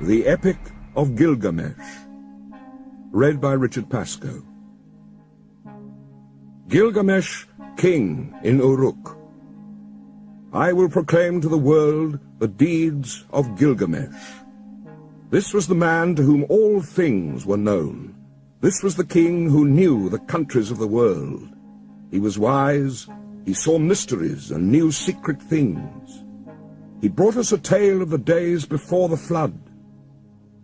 The Epic of Gilgamesh, read by Richard Pascoe. Gilgamesh, king in Uruk. I will proclaim to the world the deeds of Gilgamesh. This was the man to whom all things were known. This was the king who knew the countries of the world. He was wise, he saw mysteries and knew secret things. He brought us a tale of the days before the flood.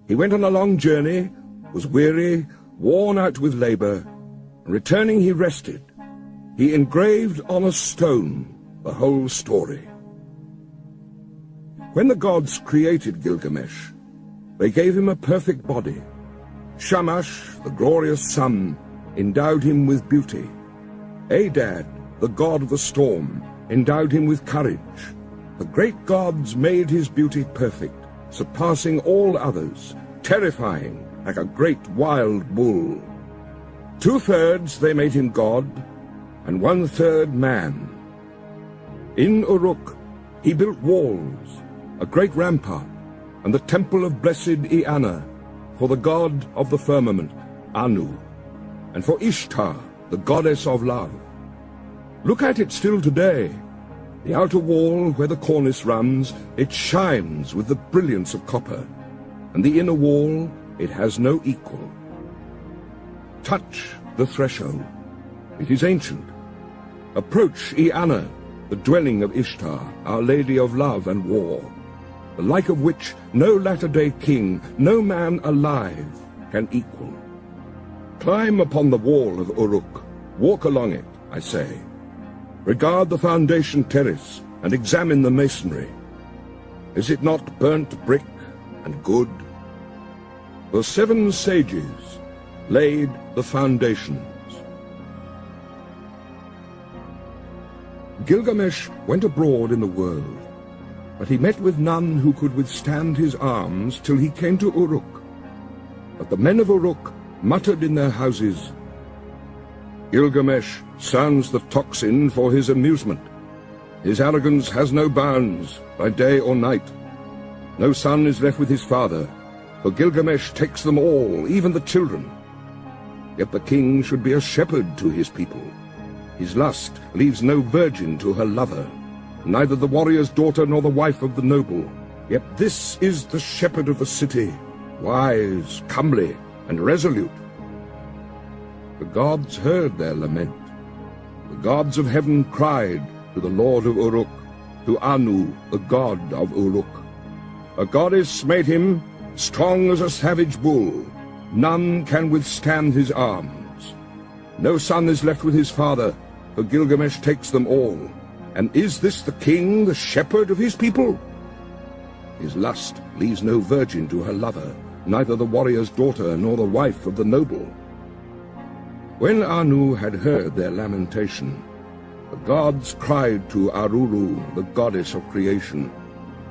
He went on a long journey, was weary, worn out with labor, and returning he rested. He engraved on a stone the whole story. When the gods created Gilgamesh, they gave him a perfect body. Shamash, the glorious sun, endowed him with beauty. Adad, the god of the storm, endowed him with courage. The great gods made his beauty perfect, surpassing all others, terrifying like a great wild bull. 2/3 they made him god, and 1/3 man. In Uruk he built walls, a great rampart, and the temple of blessed Ea, for the god of the firmament, Anu, and for Ishtar, the goddess of love. Look at it still today. The outer wall, where the cornice runs, it shines with the brilliance of copper, and the inner wall, it has no equal. Touch the threshold. It is ancient. Approach Ea, the dwelling of Ishtar, our lady of love and war, the like of which no latter-day king, no man alive, can equal. Climb upon the wall of Uruk, walk along it, I say. Regard the foundation terrace, and examine the masonry. Is it not burnt brick and good? The 7 sages laid the foundations. Gilgamesh went abroad in the world, but he met with none who could withstand his arms till he came to Uruk. But the men of Uruk muttered in their houses, Gilgamesh sounds the tocsin for his amusement. His arrogance has no bounds, by day or night. No son is left with his father, for Gilgamesh takes them all, even the children. Yet the king should be a shepherd to his people. His lust leaves no virgin to her lover, neither the warrior's daughter nor the wife of the noble. Yet this is the shepherd of the city, wise, comely, and resolute. The gods heard their lament. The gods of heaven cried to the Lord of Uruk, to Anu, the god of Uruk. A goddess made him strong as a savage bull. None can withstand his arms. No son is left with his father, for Gilgamesh takes them all. And is this the king, the shepherd of his people? His lust leaves no virgin to her lover, neither the warrior's daughter nor the wife of the noble. When Anu had heard their lamentation, the gods cried to Aruru, the goddess of creation,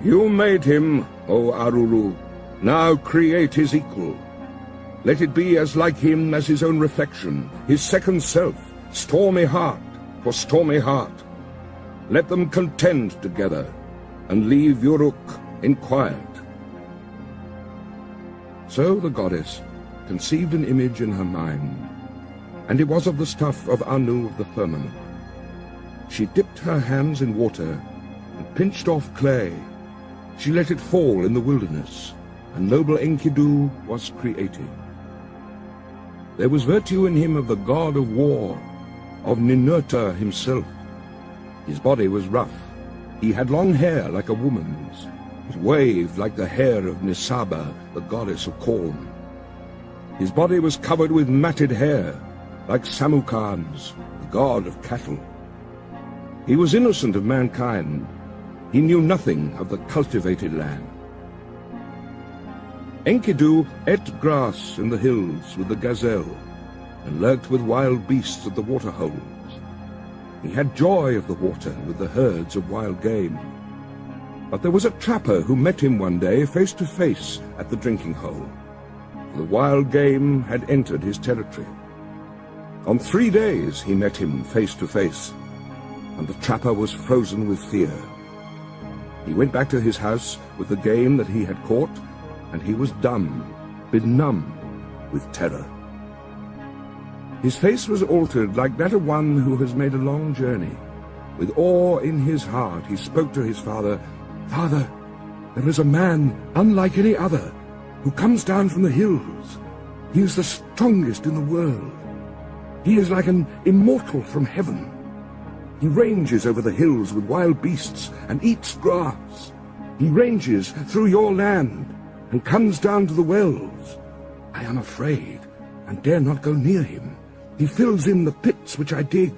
You made him, O Aruru, now create his equal. Let it be as like him as his own reflection, his second self, stormy heart for stormy heart. Let them contend together, and leave Uruk in quiet. So the goddess conceived an image in her mind, and it was of the stuff of Anu of the firmament. She dipped her hands in water, and pinched off clay. She let it fall in the wilderness, and noble Enkidu was created. There was virtue in him of the god of war, of Ninurta himself. His body was rough. He had long hair like a woman's. It waved like the hair of Nisaba, the goddess of corn. His body was covered with matted hair, like Samukhard's, the god of cattle. He was innocent of mankind. He knew nothing of the cultivated land. Enkidu ate grass in the hills with the gazelle, and lurked with wild beasts at the waterholes. He had joy of the water with the herds of wild game. But there was a trapper who met him one day face to face at the drinking hole. The wild game had entered his territory. On 3 days he met him face to face, and the trapper was frozen with fear. He went back to his house with the game that he had caught, and he was dumb, benumbed with terror. His face was altered like that of one who has made a long journey. With awe in his heart he spoke to his father, "Father, there is a man unlike any other, who comes down from the hills. He is the strongest in the world. He is like an immortal from heaven. He ranges over the hills with wild beasts and eats grass. He ranges through your land and comes down to the wells. I am afraid and dare not go near him. He fills in the pits which I dig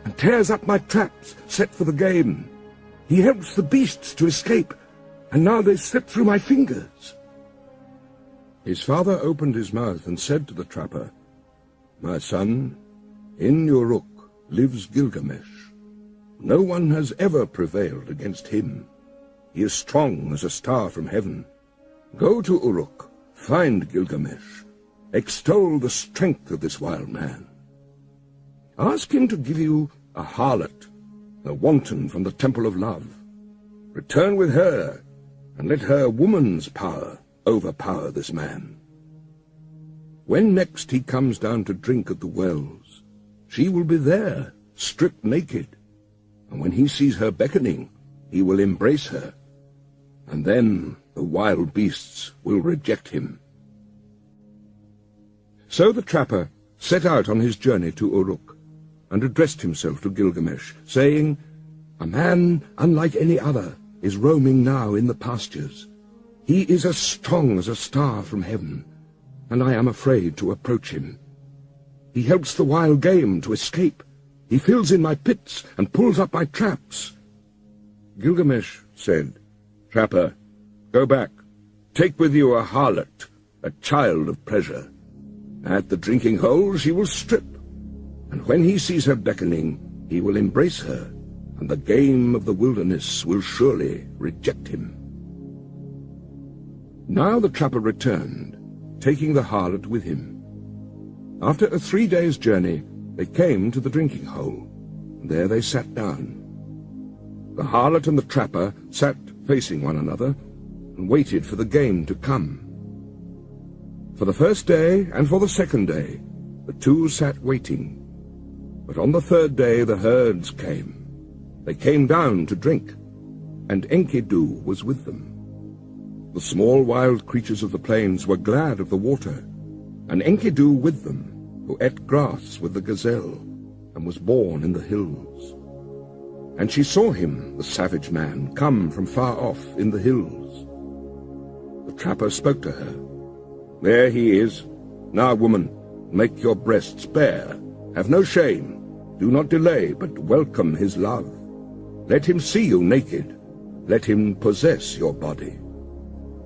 and tears up my traps set for the game. He helps the beasts to escape, and now they slip through my fingers." His father opened his mouth and said to the trapper, "My son, in Uruk lives Gilgamesh. No one has ever prevailed against him. He is strong as a star from heaven. Go to Uruk, find Gilgamesh, extol the strength of this wild man. Ask him to give you a harlot, a wanton from the temple of love. Return with her, and let her woman's power overpower this man. When next he comes down to drink at the wells, she will be there, stripped naked, and when he sees her beckoning, he will embrace her, and then the wild beasts will reject him." So the trapper set out on his journey to Uruk, and addressed himself to Gilgamesh, saying, "A man unlike any other is roaming now in the pastures. He is as strong as a star from heaven, and I am afraid to approach him. He helps the wild game to escape. He fills in my pits and pulls up my traps." Gilgamesh said, "Trapper, go back. Take with you a harlot, a child of pleasure. At the drinking hole she will strip, and when he sees her beckoning, he will embrace her, and the game of the wilderness will surely reject him." Now the trapper returned, taking the harlot with him. After a 3 days' journey, they came to the drinking hole, and there they sat down. The harlot and the trapper sat facing one another, and waited for the game to come. For the first day and for the second day, the two sat waiting. But on the third day the herds came. They came down to drink, and Enkidu was with them. The small wild creatures of the plains were glad of the water, and Enkidu with them, who ate grass with the gazelle, and was born in the hills. And she saw him, the savage man, come from far off in the hills. The trapper spoke to her. "There he is. Now, woman, make your breasts bare. Have no shame. Do not delay, but welcome his love. Let him see you naked. Let him possess your body.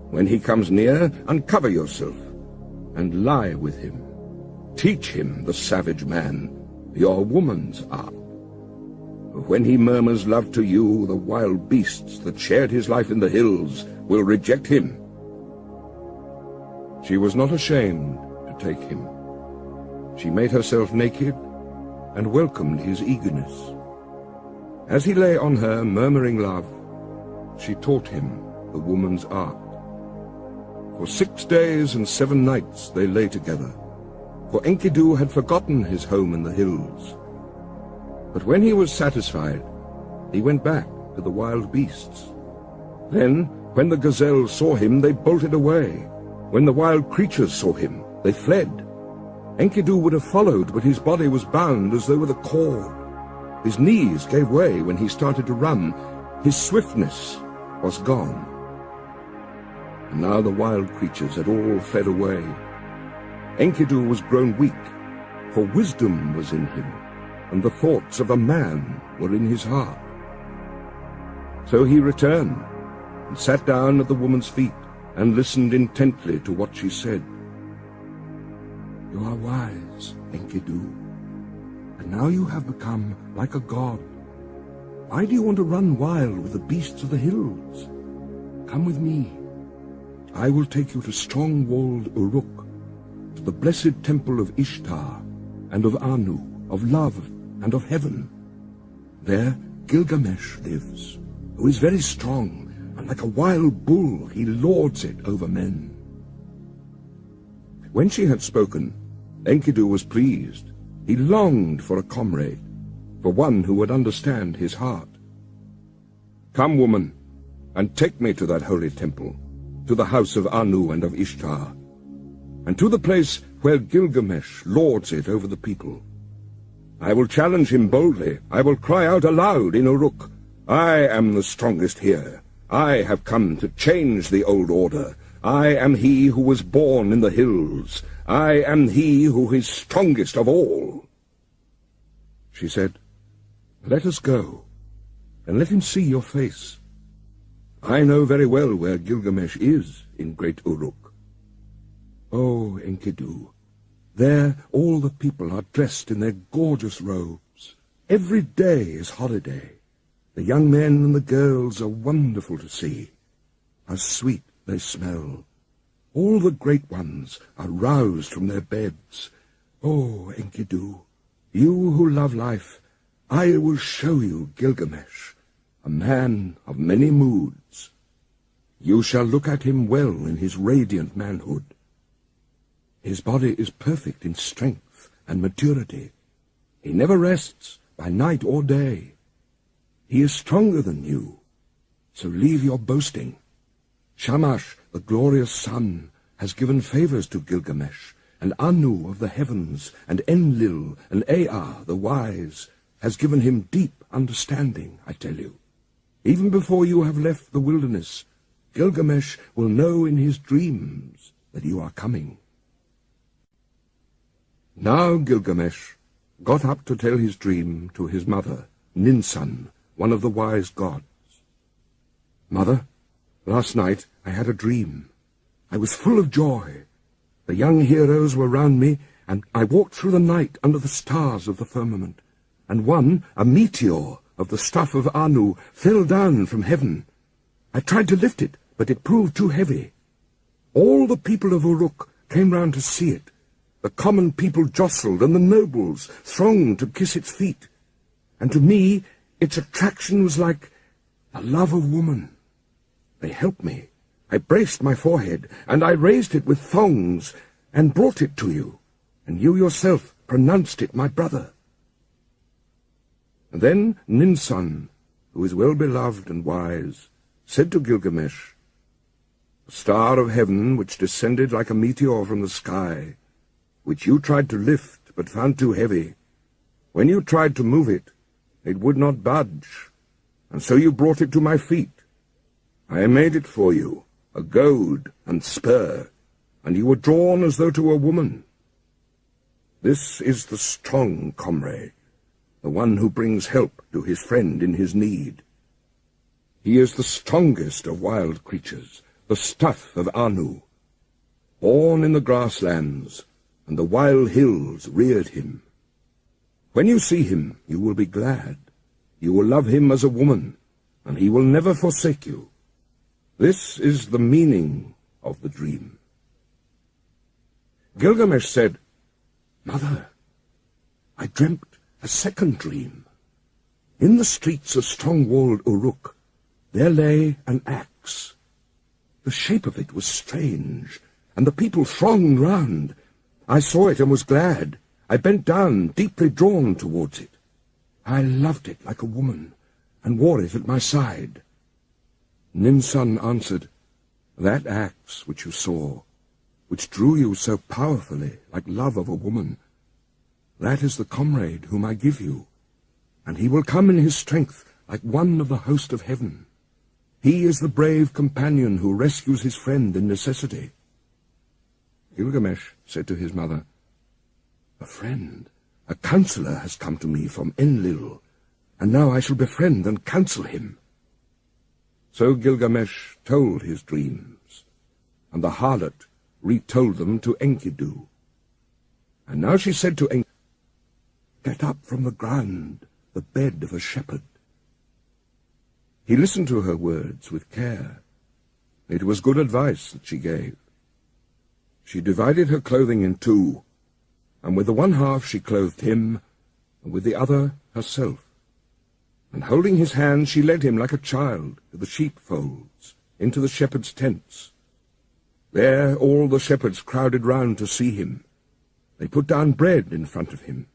When he comes near, uncover yourself, and lie with him. Teach him, the savage man, your woman's art. When he murmurs love to you, the wild beasts that shared his life in the hills will reject him." She was not ashamed to take him. She made herself naked and welcomed his eagerness. As he lay on her, murmuring love, she taught him the woman's art. For 6 days and 7 nights they lay together, for Enkidu had forgotten his home in the hills. But when he was satisfied, he went back to the wild beasts. Then, when the gazelles saw him, they bolted away. When the wild creatures saw him, they fled. Enkidu would have followed, but his body was bound as though with a cord. His knees gave way when he started to run. His swiftness was gone. And now the wild creatures had all fled away. Enkidu was grown weak, for wisdom was in him, and the thoughts of a man were in his heart. So he returned, and sat down at the woman's feet, and listened intently to what she said. "You are wise, Enkidu, and now you have become like a god. Why do you want to run wild with the beasts of the hills? Come with me. I will take you to strong-walled Uruk, to the blessed temple of Ishtar, and of Anu, of love, and of heaven. There Gilgamesh lives, who is very strong, and like a wild bull he lords it over men. When she had spoken, Enkidu was pleased. He longed for a comrade, for one who would understand his heart. "Come, woman, and take me to that holy temple, to the house of Anu and of Ishtar, and to the place where Gilgamesh lords it over the people. I will challenge him boldly. I will cry out aloud in Uruk, 'I am the strongest here. I have come to change the old order. I am he who was born in the hills. I am he who is strongest of all.'" She said, "Let us go, and let him see your face. I know very well where Gilgamesh is in great Uruk. Oh, Enkidu, there all the people are dressed in their gorgeous robes. Every day is holiday. The young men and the girls are wonderful to see. How sweet they smell. All the great ones are roused from their beds. Oh, Enkidu, you who love life, I will show you Gilgamesh, a man of many moods. You shall look at him well in his radiant manhood. His body is perfect in strength and maturity. He never rests by night or day. He is stronger than you, so leave your boasting. Shamash, the glorious sun, has given favors to Gilgamesh, and Anu of the heavens, and Enlil, and Ea, the wise, has given him deep understanding, I tell you. Even before you have left the wilderness, Gilgamesh will know in his dreams that you are coming." Now Gilgamesh got up to tell his dream to his mother, Ninsun, one of the wise gods. "Mother, last night I had a dream. I was full of joy. The young heroes were round me, and I walked through the night under the stars of the firmament, and one, a meteor of the stuff of Anu, fell down from heaven. I tried to lift it, but it proved too heavy. All the people of Uruk came round to see it. The common people jostled, and the nobles thronged to kiss its feet. And to me, its attraction was like the love of woman. They helped me. I braced my forehead, and I raised it with thongs, and brought it to you, and you yourself pronounced it my brother." And then Ninsun, who is well beloved and wise, said to Gilgamesh, "The star of heaven which descended like a meteor from the sky, which you tried to lift but found too heavy, when you tried to move it, it would not budge, and so you brought it to my feet. I made it for you, a goad and spur, and you were drawn as though to a woman. This is the strong comrade, the one who brings help to his friend in his need. He is the strongest of wild creatures, the stuff of Anu. Born in the grasslands, and the wild hills reared him. When you see him, you will be glad. You will love him as a woman, and he will never forsake you. This is the meaning of the dream." Gilgamesh said, "Mother, I dreamt a second dream. In the streets of strong-walled Uruk, there lay an axe. The shape of it was strange, and the people thronged round. I saw it and was glad. I bent down, deeply drawn towards it. I loved it like a woman, and wore it at my side." Ninsun answered, "That axe which you saw, which drew you so powerfully, like love of a woman, that is the comrade whom I give you, and he will come in his strength like one of the host of heaven. He is the brave companion who rescues his friend in necessity." Gilgamesh said to his mother, "A friend, a counselor has come to me from Enlil, and now I shall befriend and counsel him." So Gilgamesh told his dreams, and the harlot retold them to Enkidu. And now she said to Enkidu, "Get up from the ground, the bed of a shepherd." He listened to her words with care. It was good advice that she gave. She divided her clothing in two, and with the one half she clothed him, and with the other herself. And holding his hand, she led him like a child to the sheepfolds, into the shepherd's tents. There all the shepherds crowded round to see him. They put down bread in front of him.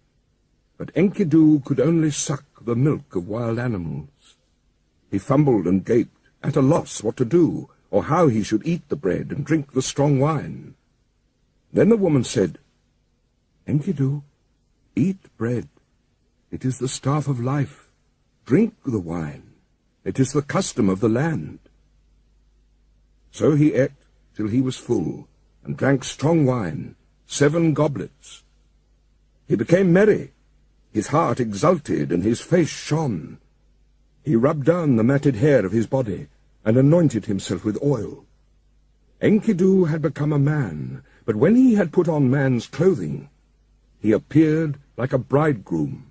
But Enkidu could only suck the milk of wild animals. He fumbled and gaped, at a loss what to do, or how he should eat the bread and drink the strong wine. Then the woman said, "Enkidu, eat bread. It is the staff of life. Drink the wine. It is the custom of the land." So he ate till he was full, and drank strong wine, 7 goblets. He became merry. His heart exulted, and his face shone. He rubbed down the matted hair of his body, and anointed himself with oil. Enkidu had become a man, but when he had put on man's clothing, he appeared like a bridegroom.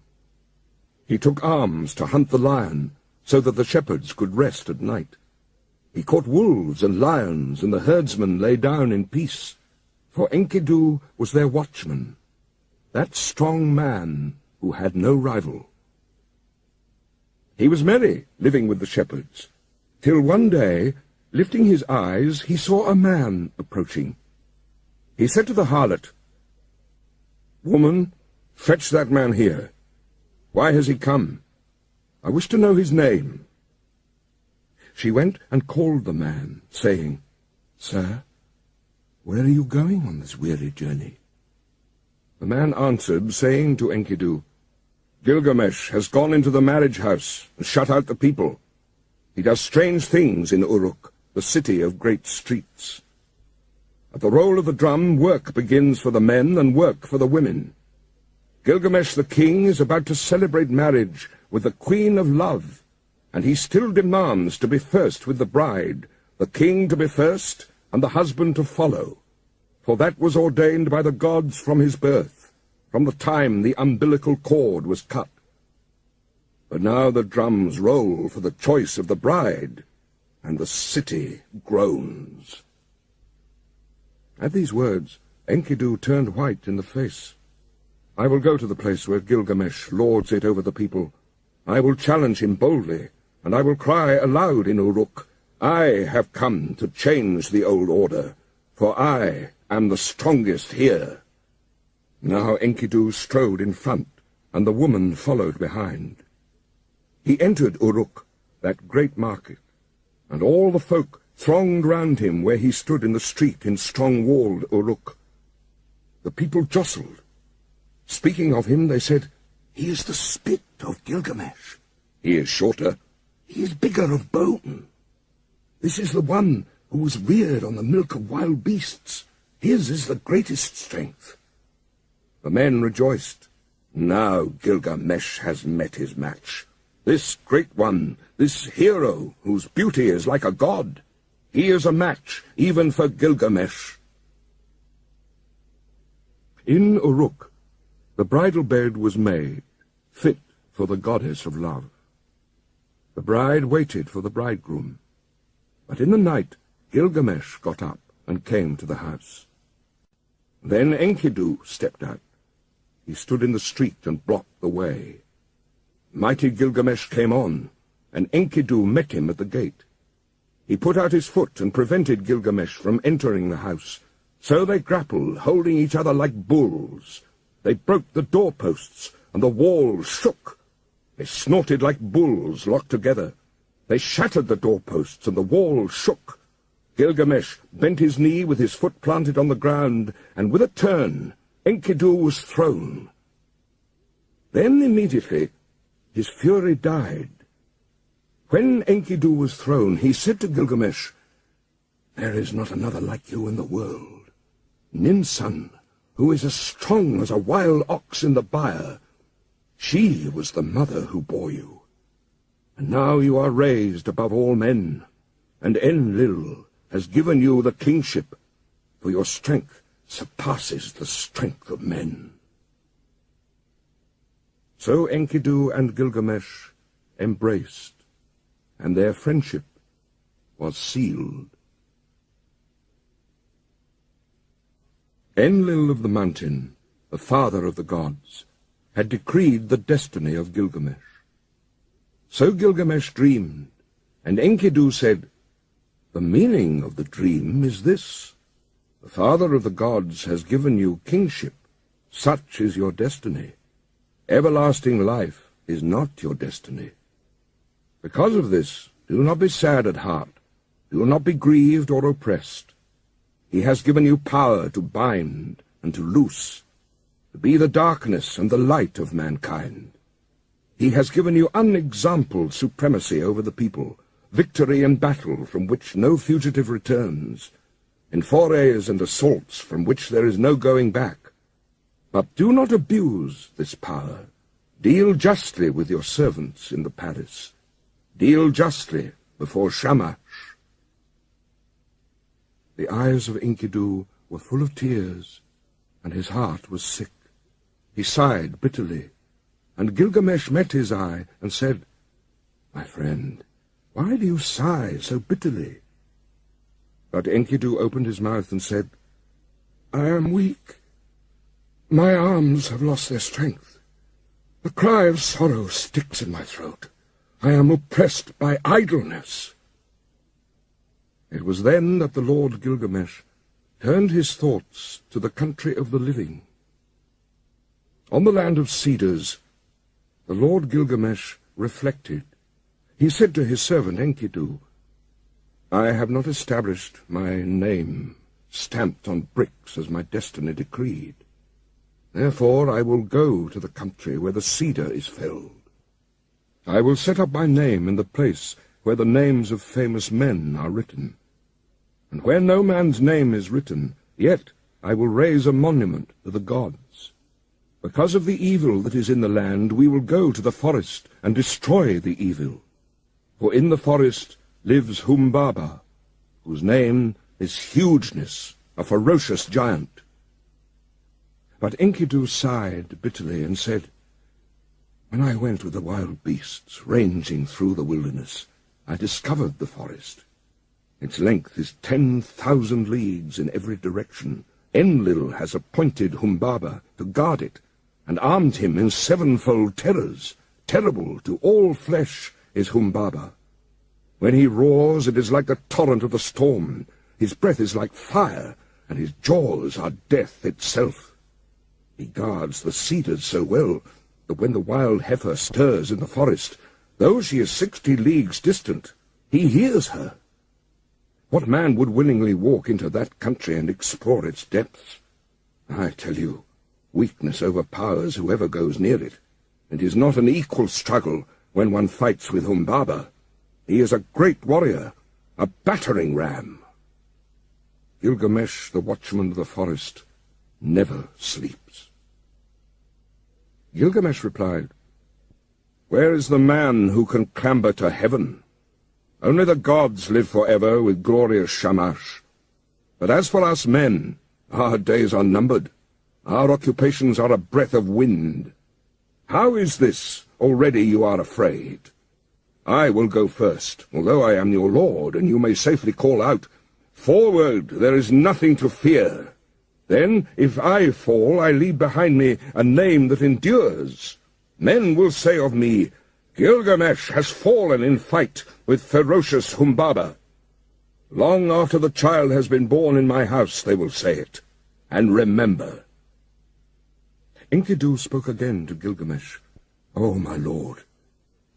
He took arms to hunt the lion, so that the shepherds could rest at night. He caught wolves and lions, and the herdsmen lay down in peace, for Enkidu was their watchman, that strong man who had no rival. He was merry, living with the shepherds, till one day, lifting his eyes, he saw a man approaching. He said to the harlot, "Woman, fetch that man here. Why has he come? I wish to know his name." She went and called the man, saying, "Sir, where are you going on this weary journey?" The man answered, saying to Enkidu, "Gilgamesh has gone into the marriage house and shut out the people. He does strange things in Uruk, the city of great streets. At the roll of the drum, work begins for the men and work for the women. Gilgamesh the king is about to celebrate marriage with the queen of love, and he still demands to be first with the bride, the king to be first, and the husband to follow, for that was ordained by the gods from his birth, from the time the umbilical cord was cut. But now the drums roll for the choice of the bride, and the city groans." At these words, Enkidu turned white in the face. "I will go to the place where Gilgamesh lords it over the people. I will challenge him boldly, and I will cry aloud in Uruk, 'I have come to change the old order, for I am the strongest here.'" Now Enkidu strode in front, and the woman followed behind. He entered Uruk, that great market, and all the folk thronged round him where he stood in the street in strong-walled Uruk. The people jostled. Speaking of him, they said, "He is the spit of Gilgamesh. He is shorter. He is bigger of bone. This is the one who was reared on the milk of wild beasts. His is the greatest strength." The men rejoiced. "Now Gilgamesh has met his match. This great one, this hero whose beauty is like a god. He is a match even for Gilgamesh." In Uruk, the bridal bed was made, fit for the goddess of love. The bride waited for the bridegroom. But in the night Gilgamesh got up and came to the house. Then Enkidu stepped out. He stood in the street and blocked the way. Mighty Gilgamesh came on, and Enkidu met him at the gate. He put out his foot and prevented Gilgamesh from entering the house. So they grappled, holding each other like bulls. They broke the doorposts, and the walls shook. They snorted like bulls locked together. They shattered the doorposts, and the walls shook. Gilgamesh bent his knee with his foot planted on the ground, and with a turn, Enkidu was thrown. Then immediately his fury died. When Enkidu was thrown, he said to Gilgamesh, "There is not another like you in the world. Ninsun, who is as strong as a wild ox in the byre, she was the mother who bore you. And now you are raised above all men, and Enlil has given you the kingship, for your strength surpasses the strength of men." So Enkidu and Gilgamesh embraced, and their friendship was sealed. Enlil of the mountain, the father of the gods, had decreed the destiny of Gilgamesh. So Gilgamesh dreamed, and Enkidu said, "The meaning of the dream is this. The Father of the gods has given you kingship. Such is your destiny. Everlasting life is not your destiny. Because of this, do not be sad at heart. Do not be grieved or oppressed. He has given you power to bind and to loose, to be the darkness and the light of mankind. He has given you unexampled supremacy over the people, victory in battle from which no fugitive returns, in forays and assaults from which there is no going back. But do not abuse this power. Deal justly with your servants in the palace. Deal justly before Shamhat. The eyes of Enkidu were full of tears, and his heart was sick. He sighed bitterly, and Gilgamesh met his eye and said, "My friend, why do you sigh so bitterly?" But Enkidu opened his mouth and said, "I am weak. My arms have lost their strength. The cry of sorrow sticks in my throat. I am oppressed by idleness." It was then that the Lord Gilgamesh turned his thoughts to the country of the living. On the land of cedars, the Lord Gilgamesh reflected. He said to his servant Enkidu, "I have not established my name stamped on bricks as my destiny decreed. Therefore I will go to the country where the cedar is felled. I will set up my name in the place where the names of famous men are written. And where no man's name is written, yet I will raise a monument to the gods. Because of the evil that is in the land, we will go to the forest and destroy the evil. For in the forest lives Humbaba, whose name is Hugeness, a ferocious giant." But Enkidu sighed bitterly and said, "When I went with the wild beasts ranging through the wilderness, I discovered the forest. Its length is 10,000 leagues in every direction. Enlil has appointed Humbaba to guard it, and armed him in 7-fold terrors. Terrible to all flesh is Humbaba. When he roars, it is like the torrent of the storm. His breath is like fire, and his jaws are death itself. He guards the cedars so well that when the wild heifer stirs in the forest, though she is 60 leagues distant, he hears her. What man would willingly walk into that country and explore its depths? I tell you, weakness overpowers whoever goes near it. It is not an equal struggle when one fights with Humbaba. He is a great warrior, a battering ram." Gilgamesh, the watchman of the forest, never sleeps. Gilgamesh replied, "Where is the man who can clamber to heaven? Only the gods live forever with glorious Shamash. But as for us men, our days are numbered. Our occupations are a breath of wind. How is this already you are afraid? I will go first, although I am your lord, and you may safely call out, 'Forward, there is nothing to fear.' Then, if I fall, I leave behind me a name that endures. Men will say of me, 'Gilgamesh has fallen in fight with ferocious Humbaba.' Long after the child has been born in my house, they will say it. And remember." Enkidu spoke again to Gilgamesh, "O my lord,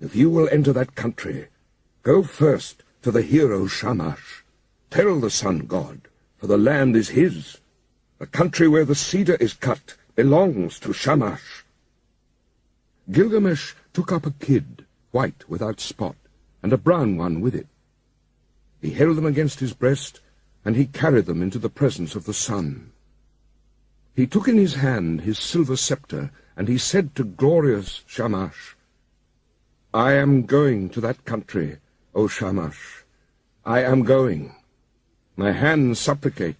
if you will enter that country, go first to the hero Shamash. Tell the sun god, for the land is his. The country where the cedar is cut belongs to Shamash." Gilgamesh took up a kid, white without spot, and a brown one with it. He held them against his breast, and he carried them into the presence of the sun. He took in his hand his silver scepter, and he said to glorious Shamash, "I am going to that country, O Shamash. I am going. My hands supplicate,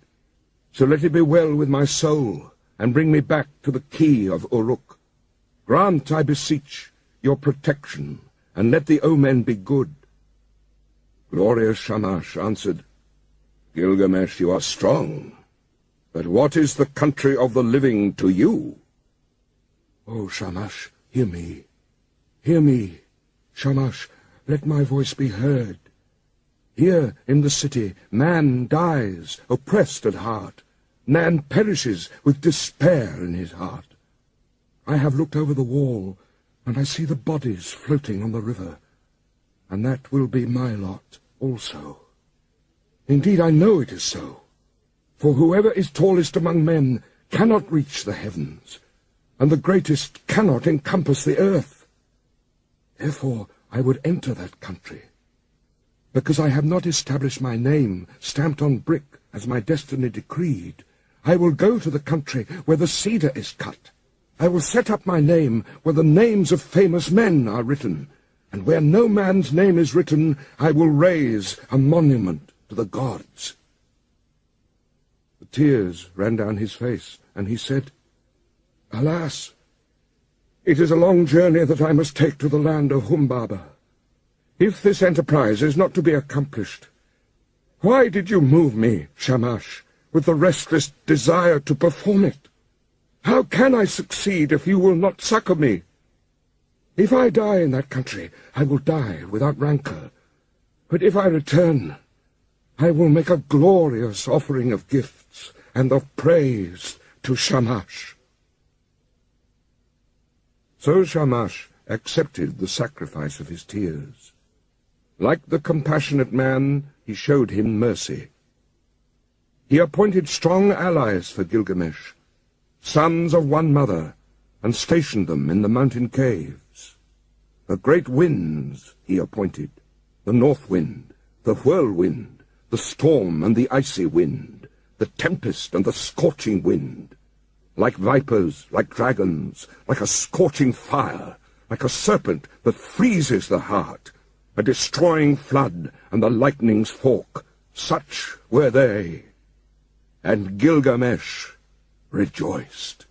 so let it be well with my soul, and bring me back to the key of Uruk. Grant, I beseech, your protection, and let the omen be good." Glorious Shamash answered, "Gilgamesh, you are strong, but what is the country of the living to you?" "O Shamash, hear me. Hear me. Shamash, let my voice be heard. Here in the city man dies, oppressed at heart, man perishes with despair in his heart. I have looked over the wall, and I see the bodies floating on the river, and that will be my lot also. Indeed, I know it is so, for whoever is tallest among men cannot reach the heavens, and the greatest cannot encompass the earth. Therefore I would enter that country, because I have not established my name stamped on brick as my destiny decreed. I will go to the country where the cedar is cut. I will set up my name where the names of famous men are written, and where no man's name is written, I will raise a monument to the gods. The tears ran down his face, and he said, Alas, it is a long journey that I must take to the land of Humbaba. If this enterprise is not to be accomplished, why did you move me, Shamash, with the restless desire to perform it? How can I succeed if you will not succor me? If I die in that country, I will die without rancor. But if I return, I will make a glorious offering of gifts and of praise to Shamash. So Shamash accepted the sacrifice of his tears. Like the compassionate man, he showed him mercy. He appointed strong allies for Gilgamesh, sons of one mother, and stationed them in the mountain caves. The great winds he appointed, the north wind, the whirlwind, the storm and the icy wind, the tempest and the scorching wind, like vipers, like dragons, like a scorching fire, like a serpent that freezes the heart, a destroying flood and the lightning's fork, such were they. And Gilgamesh rejoiced.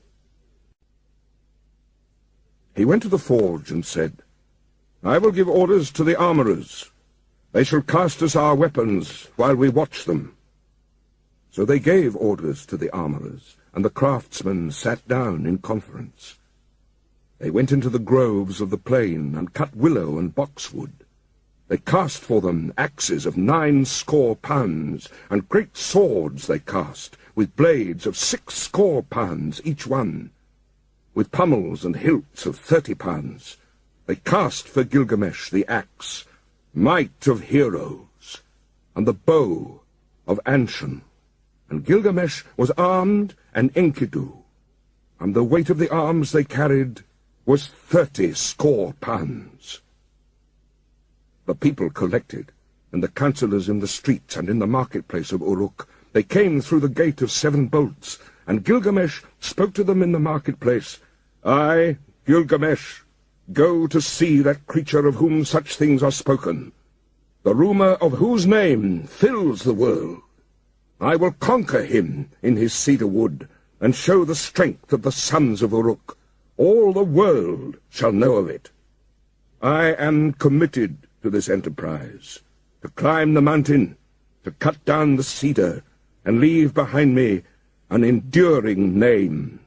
He went to the forge and said, I will give orders to the armorers. They shall cast us our weapons while we watch them. So they gave orders to the armorers, and the craftsmen sat down in conference. They went into the groves of the plain and cut willow and boxwood. They cast for them axes of 90 pounds, and great swords they cast, with blades of 60 pounds each one, with pommels and hilts of 30 pounds. They cast for Gilgamesh the axe, might of heroes, and the bow of Anshan. And Gilgamesh was armed and Enkidu, and the weight of the arms they carried was 30 pounds. The people collected, and the councillors in the streets and in the marketplace of Uruk. They came through the gate of 7 bolts, and Gilgamesh spoke to them in the marketplace. I, Gilgamesh, go to see that creature of whom such things are spoken, the rumour of whose name fills the world. I will conquer him in his cedar wood, and show the strength of the sons of Uruk. All the world shall know of it. I am committed to this enterprise, to climb the mountain, to cut down the cedar, and leave behind me an enduring name.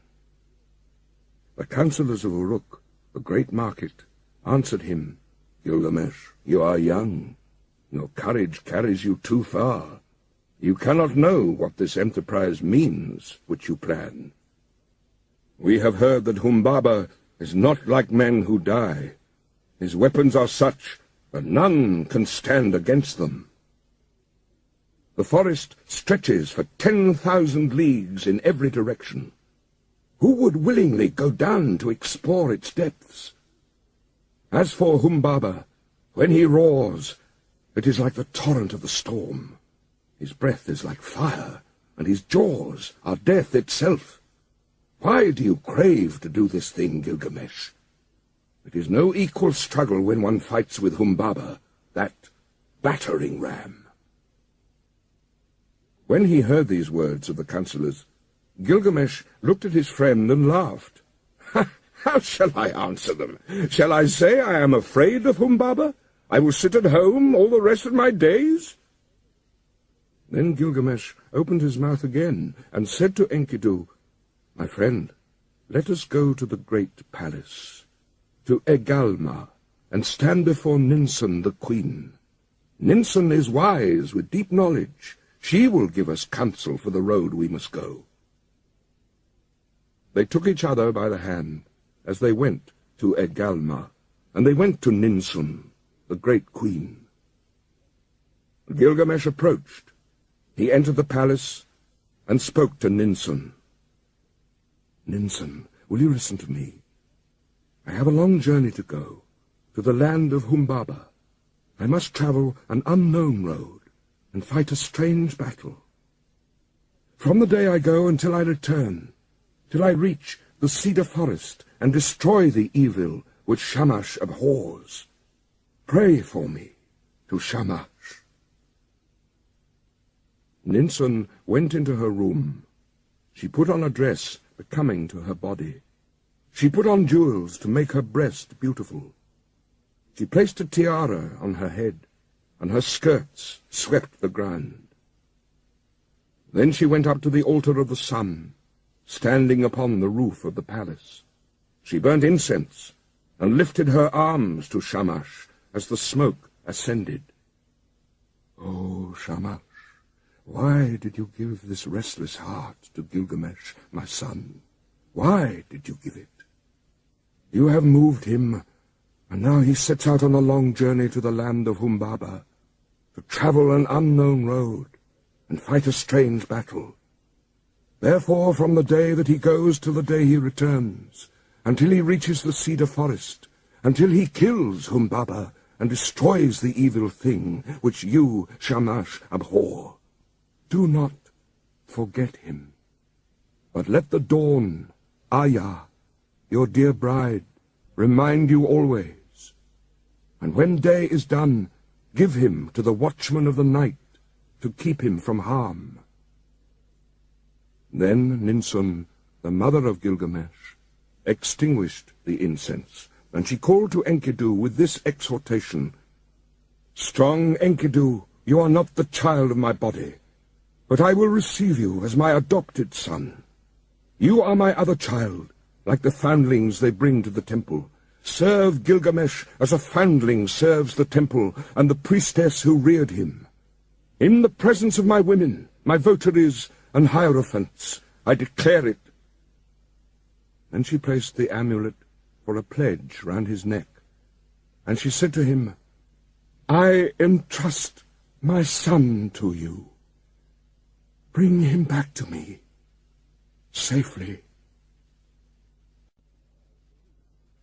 The councillors of Uruk, the great market, answered him, Gilgamesh, you are young. Your courage carries you too far. You cannot know what this enterprise means which you plan. We have heard that Humbaba is not like men who die. His weapons are such that none can stand against them. The forest stretches for 10,000 leagues in every direction. Who would willingly go down to explore its depths? As for Humbaba, when he roars, it is like the torrent of the storm. His breath is like fire, and his jaws are death itself. Why do you crave to do this thing, Gilgamesh? It is no equal struggle when one fights with Humbaba, that battering ram. When he heard these words of the councillors, Gilgamesh looked at his friend and laughed. How shall I answer them? Shall I say I am afraid of Humbaba? I will sit at home all the rest of my days? Then Gilgamesh opened his mouth again and said to Enkidu, My friend, let us go to the great palace, to Egalma, and stand before Ninsun the queen. Ninsun is wise with deep knowledge. She will give us counsel for the road we must go. They took each other by the hand as they went to ʻɡɪlɡəmɛʃ, and they went to Ninsun, the great queen. Gilgamesh approached. He entered the palace and spoke to Ninsun. "Ninsun, will you listen to me? I have a long journey to go, to the land of Humbaba. I must travel an unknown road and fight a strange battle. From the day I go until I return, till I reach the cedar forest and destroy the evil which Shamash abhors, pray for me to Shamash." Ninsun went into her room. She put on a dress becoming to her body. She put on jewels to make her breast beautiful. She placed a tiara on her head, and her skirts swept the ground. Then she went up to the altar of the sun, standing upon the roof of the palace. She burnt incense and lifted her arms to Shamash as the smoke ascended. "O Shamash, why did you give this restless heart to Gilgamesh, my son? Why did you give it? You have moved him, and now he sets out on a long journey to the land of Humbaba, to travel an unknown road and fight a strange battle. Therefore, from the day that he goes till the day he returns, until he reaches the cedar forest, until he kills Humbaba and destroys the evil thing which you, Shamash, abhor, do not forget him, but let the dawn, Aya, your dear bride, remind you always. And when day is done, give him to the watchman of the night to keep him from harm." Then Ninsun, the mother of Gilgamesh, extinguished the incense, and she called to Enkidu with this exhortation: "Strong Enkidu, you are not the child of my body, but I will receive you as my adopted son. You are my other child, like the foundlings they bring to the temple. Serve Gilgamesh as a foundling serves the temple and the priestess who reared him. In the presence of my women, my votaries and hierophants, I declare it." Then she placed the amulet for a pledge round his neck, and she said to him, "I entrust my son to you. Bring him back to me safely."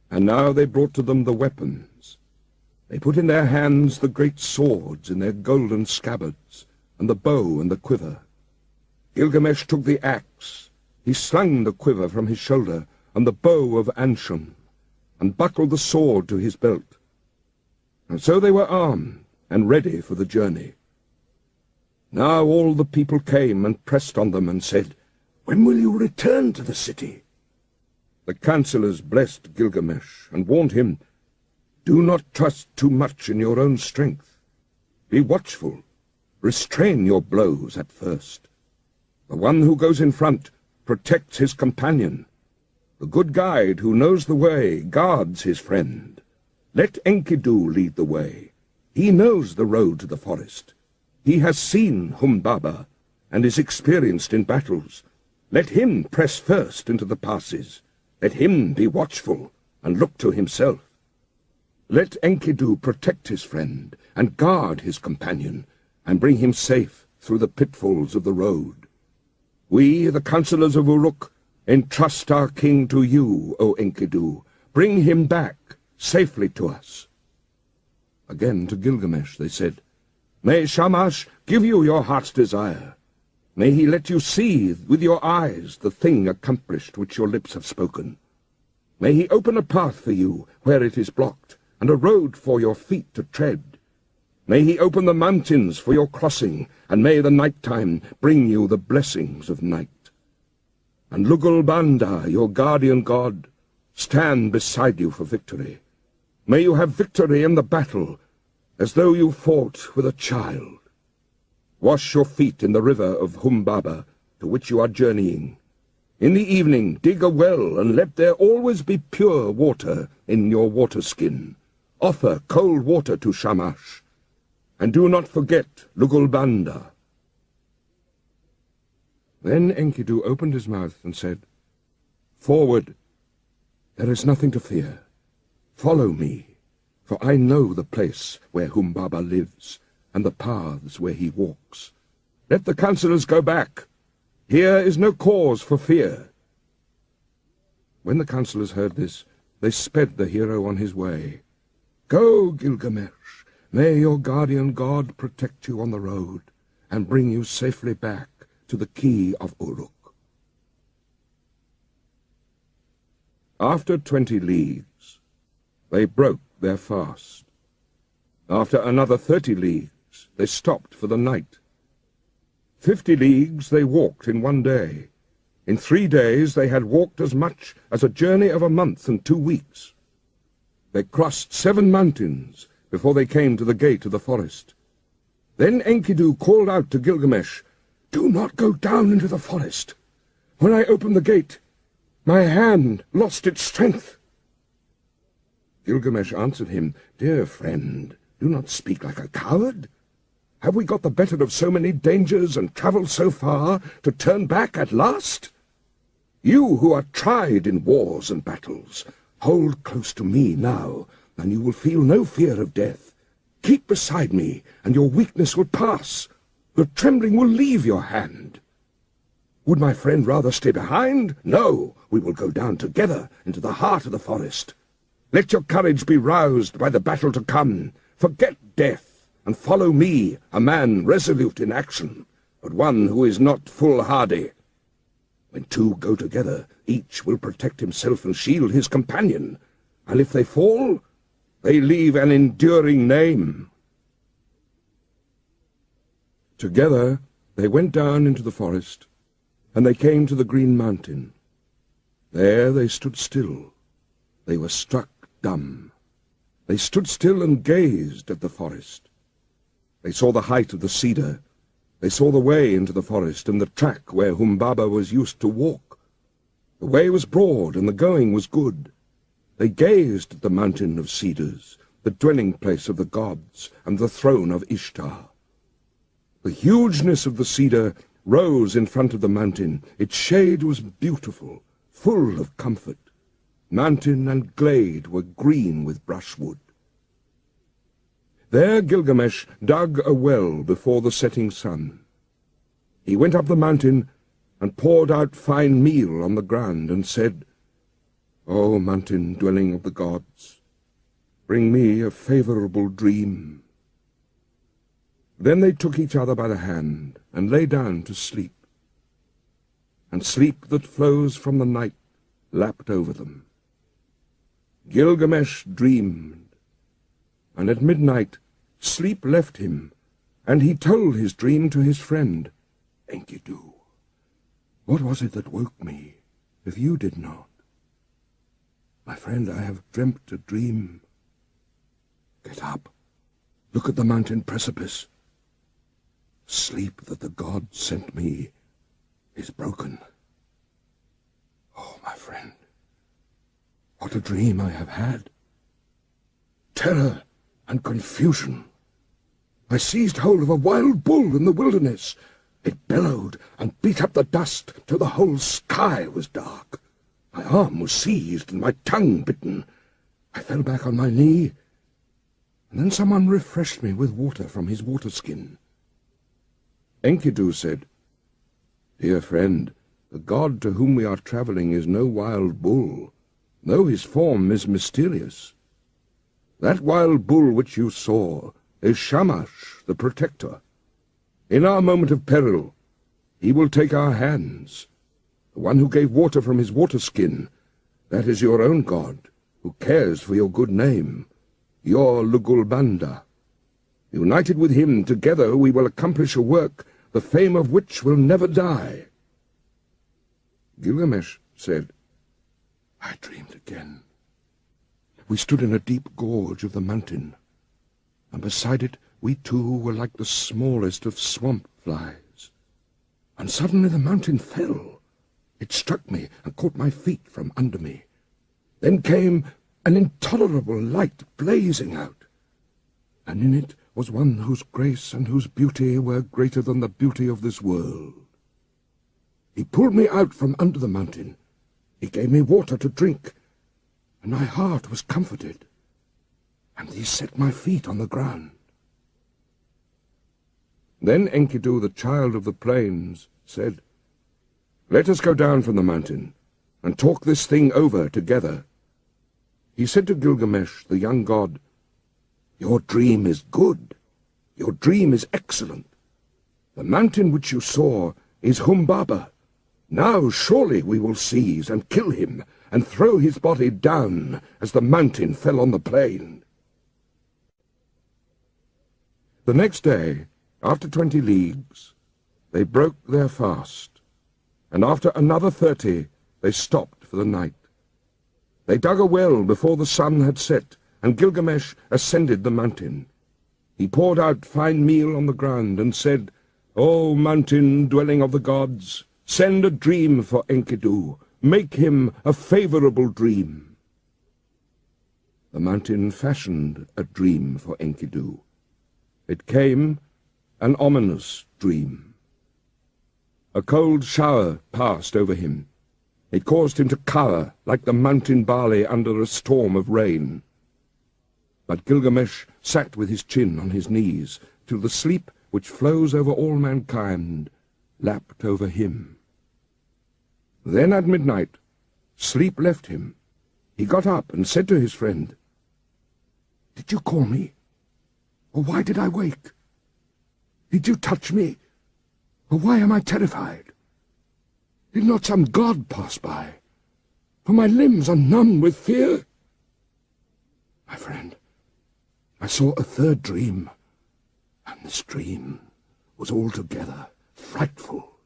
And now they brought to them the weapons. They put in their hands the great swords in their golden scabbards, and the bow and the quiver. Gilgamesh took the axe. He slung the quiver from his shoulder, and the bow of Anshun, and buckled the sword to his belt. And so they were armed and ready for the journey. Now all the people came and pressed on them and said, "When will you return to the city?" The councillors blessed Gilgamesh and warned him, "Do not trust too much in your own strength. Be watchful. Restrain your blows at first. The one who goes in front protects his companion. The good guide who knows the way guards his friend. Let Enkidu lead the way. He knows the road to the forest. He has seen Humbaba and is experienced in battles. Let him press first into the passes. Let him be watchful and look to himself. Let Enkidu protect his friend and guard his companion and bring him safe through the pitfalls of the road. We, the councillors of Uruk, entrust our king to you, O Enkidu. Bring him back safely to us." Again to Gilgamesh they said, "May Shamash give you your heart's desire. May he let you see with your eyes the thing accomplished which your lips have spoken. May he open a path for you where it is blocked, and a road for your feet to tread. May he open the mountains for your crossing, and may the night-time bring you the blessings of night. And Lugalbanda, your guardian god, stand beside you for victory. May you have victory in the battle, as though you fought with a child. Wash your feet in the river of Humbaba, to which you are journeying. In the evening dig a well, and let there always be pure water in your water-skin. Offer cold water to Shamash, and do not forget Lugalbanda." Then Enkidu opened his mouth and said, Forward! There is nothing to fear. Follow me, for I know the place where Humbaba lives, and the paths where he walks. Let the councillors go back. Here is no cause for fear." When the councillors heard this, they sped the hero on his way. "Go, Gilgamesh. May your guardian god protect you on the road, and bring you safely back to the key of Uruk." After 20 leagues, they broke their fast. After another 30 leagues, they stopped for the night. 50 leagues they walked in one day. In 3 days they had walked as much as a journey of a month and 2 weeks. They crossed 7 mountains before they came to the gate of the forest. Then Enkidu called out to Gilgamesh, "Do not go down into the forest. When I opened the gate, my hand lost its strength." Gilgamesh answered him, "Dear friend, do not speak like a coward. Have we got the better of so many dangers and travelled so far to turn back at last? You who are tried in wars and battles, hold close to me now, and you will feel no fear of death. Keep beside me, and your weakness will pass. Your trembling will leave your hand. Would my friend rather stay behind? No, we will go down together into the heart of the forest. Let your courage be roused by the battle to come. Forget death, and follow me, a man resolute in action, but one who is not foolhardy. When 2 go together, each will protect himself and shield his companion, and if they fall, they leave an enduring name." Together they went down into the forest, and they came to the green mountain. There they stood still. They were struck dumb. They stood still and gazed at the forest. They saw the height of the cedar. They saw the way into the forest and the track where Humbaba was used to walk. The way was broad and the going was good. They gazed at the mountain of cedars, the dwelling place of the gods and the throne of Ishtar. The hugeness of the cedar rose in front of the mountain. Its shade was beautiful, full of comfort. Mountain and glade were green with brushwood. There Gilgamesh dug a well before the setting sun. He went up the mountain and poured out fine meal on the ground and said, "O mountain dwelling of the gods, bring me a favourable dream." Then they took each other by the hand and lay down to sleep. And sleep that flows from the night lapped over them. Gilgamesh dreamed, and at midnight sleep left him, and he told his dream to his friend, Enkidu. "What was it that woke me, if you did not?" "My friend, I have dreamt a dream." "Get up. Look at the mountain precipice. Sleep that the gods sent me is broken." "Oh, my friend, what a dream I have had. Terror and confusion. I seized hold of a wild bull in the wilderness. It bellowed and beat up the dust till the whole sky was dark. My arm was seized and my tongue bitten. I fell back on my knee, and then someone refreshed me with water from his water skin." Enkidu said, "Dear friend, the god to whom we are travelling is no wild bull, though his form is mysterious. That wild bull which you saw is Shamash, the protector. In our moment of peril, he will take our hands. The one who gave water from his water skin, that is your own god, who cares for your good name, your Lugalbanda. United with him, together we will accomplish a work, the fame of which will never die." Gilgamesh said, "I dreamed again. We stood in a deep gorge of the mountain, and beside it we two were like the smallest of swamp flies. And suddenly the mountain fell. It struck me and caught my feet from under me. Then came an intolerable light blazing out, and in it was one whose grace and whose beauty were greater than the beauty of this world. He pulled me out from under the mountain, He gave me water to drink, and my heart was comforted, and he set my feet on the ground. Then Enkidu, the child of the plains, said, "Let us go down from the mountain, and talk this thing over together." He said to Gilgamesh, the young god, "Your dream is good. Your dream is excellent. The mountain which you saw is Humbaba. Now surely we will seize and kill him, and throw his body down as the mountain fell on the plain." The next day, after 20 leagues, they broke their fast, and after another 30 they stopped for the night. They dug a well before the sun had set, and Gilgamesh ascended the mountain. He poured out fine meal on the ground and said, "O mountain, dwelling of the gods, send a dream for Enkidu. Make him a favorable dream." The mountain fashioned a dream for Enkidu. It came an ominous dream. A cold shower passed over him. It caused him to cower like the mountain barley under a storm of rain. But Gilgamesh sat with his chin on his knees, till the sleep which flows over all mankind lapped over him. Then at midnight sleep left him. He got up and said to his friend, "Did you call me? Or why did I wake? Did you touch me? Or why am I terrified? Did not some god pass by? For my limbs are numb with fear." "My friend, I saw a third dream, and this dream was altogether frightful.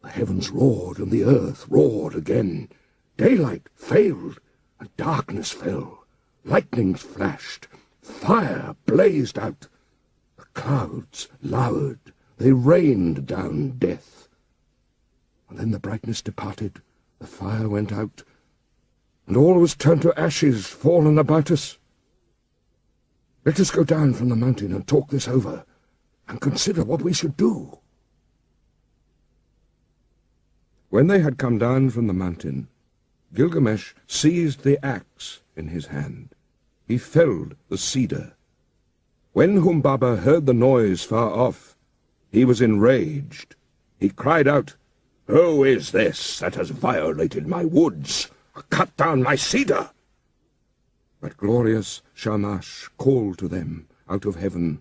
The heavens roared, and the earth roared again. Daylight failed, and darkness fell. Lightnings flashed, fire blazed out. The clouds lowered, they rained down death. And then the brightness departed, the fire went out, and all was turned to ashes fallen about us. Let us go down from the mountain and talk this over, and consider what we should do." When they had come down from the mountain, Gilgamesh seized the axe in his hand. He felled the cedar. When Humbaba heard the noise far off, he was enraged. He cried out, "Who is this that has violated my woods, cut down my cedar?" But glorious Shamash called to them out of heaven,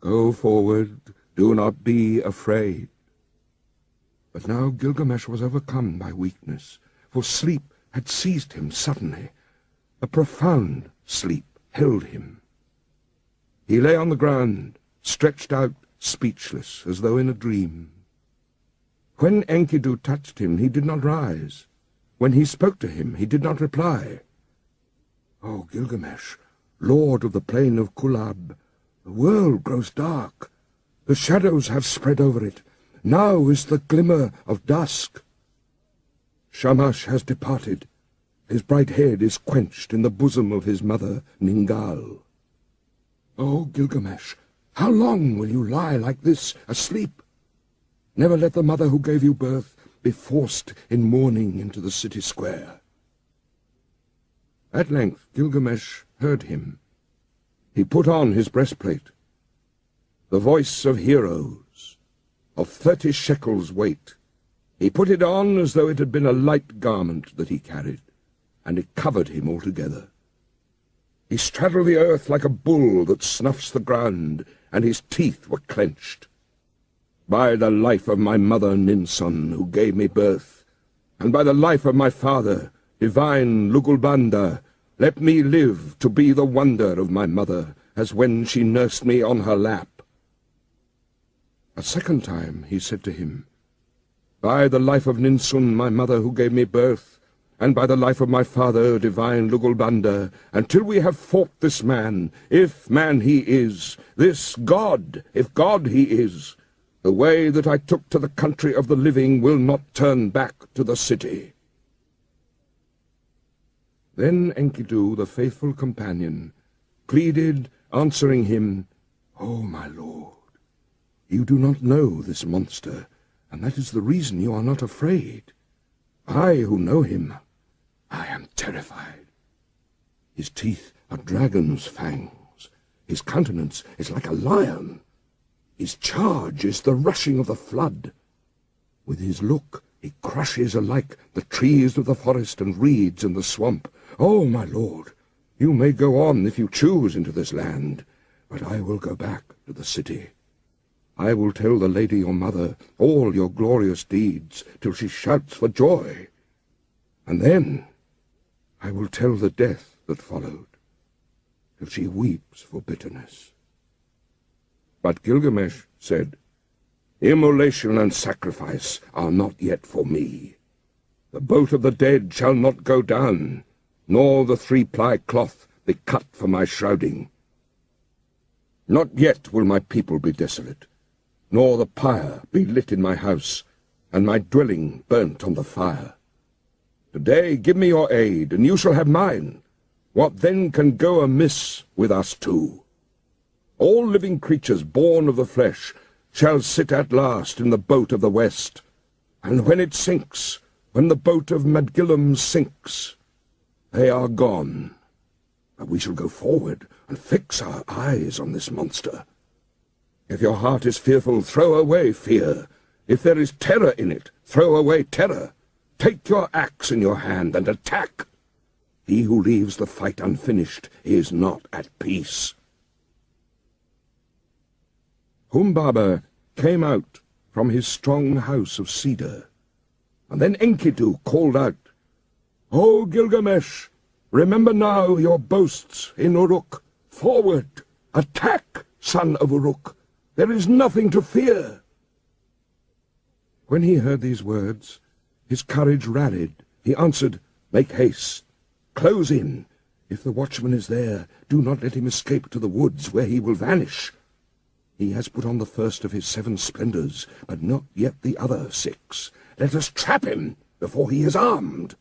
"Go forward, do not be afraid." But now Gilgamesh was overcome by weakness, for sleep had seized him suddenly. A profound sleep held him. He lay on the ground, stretched out, speechless, as though in a dream. When Enkidu touched him, he did not rise. When he spoke to him, he did not reply. "O Gilgamesh, lord of the plain of Kulab, the world grows dark. The shadows have spread over it. Now is the glimmer of dusk. Shamash has departed. His bright head is quenched in the bosom of his mother, Ningal. O Gilgamesh, how long will you lie like this, asleep? Never let the mother who gave you birth be forced in mourning into the city square." At length Gilgamesh heard him. He put on his breastplate. The voice of heroes, of 30 shekels weight. He put it on as though it had been a light garment that he carried, and it covered him altogether. He straddled the earth like a bull that snuffs the ground, and his teeth were clenched. "By the life of my mother Ninsun, who gave me birth, and by the life of my father, divine Lugalbanda, let me live to be the wonder of my mother, as when she nursed me on her lap." A second time he said to him, "By the life of Ninsun, my mother who gave me birth, and by the life of my father, divine Lugalbanda, until we have fought this man, if man he is, this god, if god he is, the way that I took to the country of the living will not turn back to the city." Then Enkidu, the faithful companion, pleaded, answering him, "O my lord, you do not know this monster, and that is the reason you are not afraid. I who know him, I am terrified. His teeth are dragon's fangs. His countenance is like a lion. His charge is the rushing of the flood. With his look he crushes alike the trees of the forest and reeds in the swamp. Oh, my lord, you may go on if you choose into this land, but I will go back to the city. I will tell the lady your mother all your glorious deeds till she shouts for joy. And then I will tell the death that followed, till she weeps for bitterness. But Gilgamesh said, Immolation and sacrifice are not yet for me. The boat of the dead shall not go down, nor the 3-ply cloth be cut for my shrouding. Not yet will my people be desolate, nor the pyre be lit in my house, and my dwelling burnt on the fire. Today give me your aid, and you shall have mine. What then can go amiss with us two? All living creatures born of the flesh shall sit at last in the boat of the west, and when it sinks, when the boat of Madgilum sinks, they are gone. But we shall go forward and fix our eyes on this monster. If your heart is fearful, throw away fear. If there is terror in it, throw away terror. Take your axe in your hand and attack. He who leaves the fight unfinished is not at peace. Humbaba came out from his strong house of cedar, and then Enkidu called out, O Gilgamesh, remember now your boasts in Uruk. Forward! Attack, son of Uruk! There is nothing to fear. When he heard these words, his courage rallied. He answered, Make haste. Close in. If the watchman is there, do not let him escape to the woods, where he will vanish. He has put on the first of his 7 splendors, but not yet the other 6. Let us trap him before he is armed.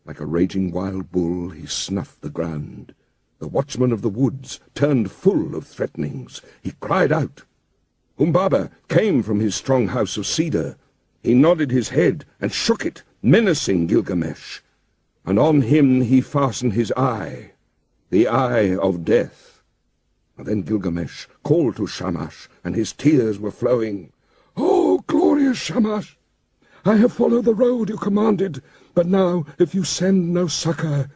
Like a raging wild bull, he snuffed the ground. The watchman of the woods turned full of threatenings. He cried out. Humbaba came from his strong house of cedar. He nodded his head and shook it, menacing Gilgamesh. And on him he fastened his eye, the eye of death. And then Gilgamesh called to Shamash, and his tears were flowing. "Oh, glorious Shamash! I have followed the road you commanded, but now, if you send no succor,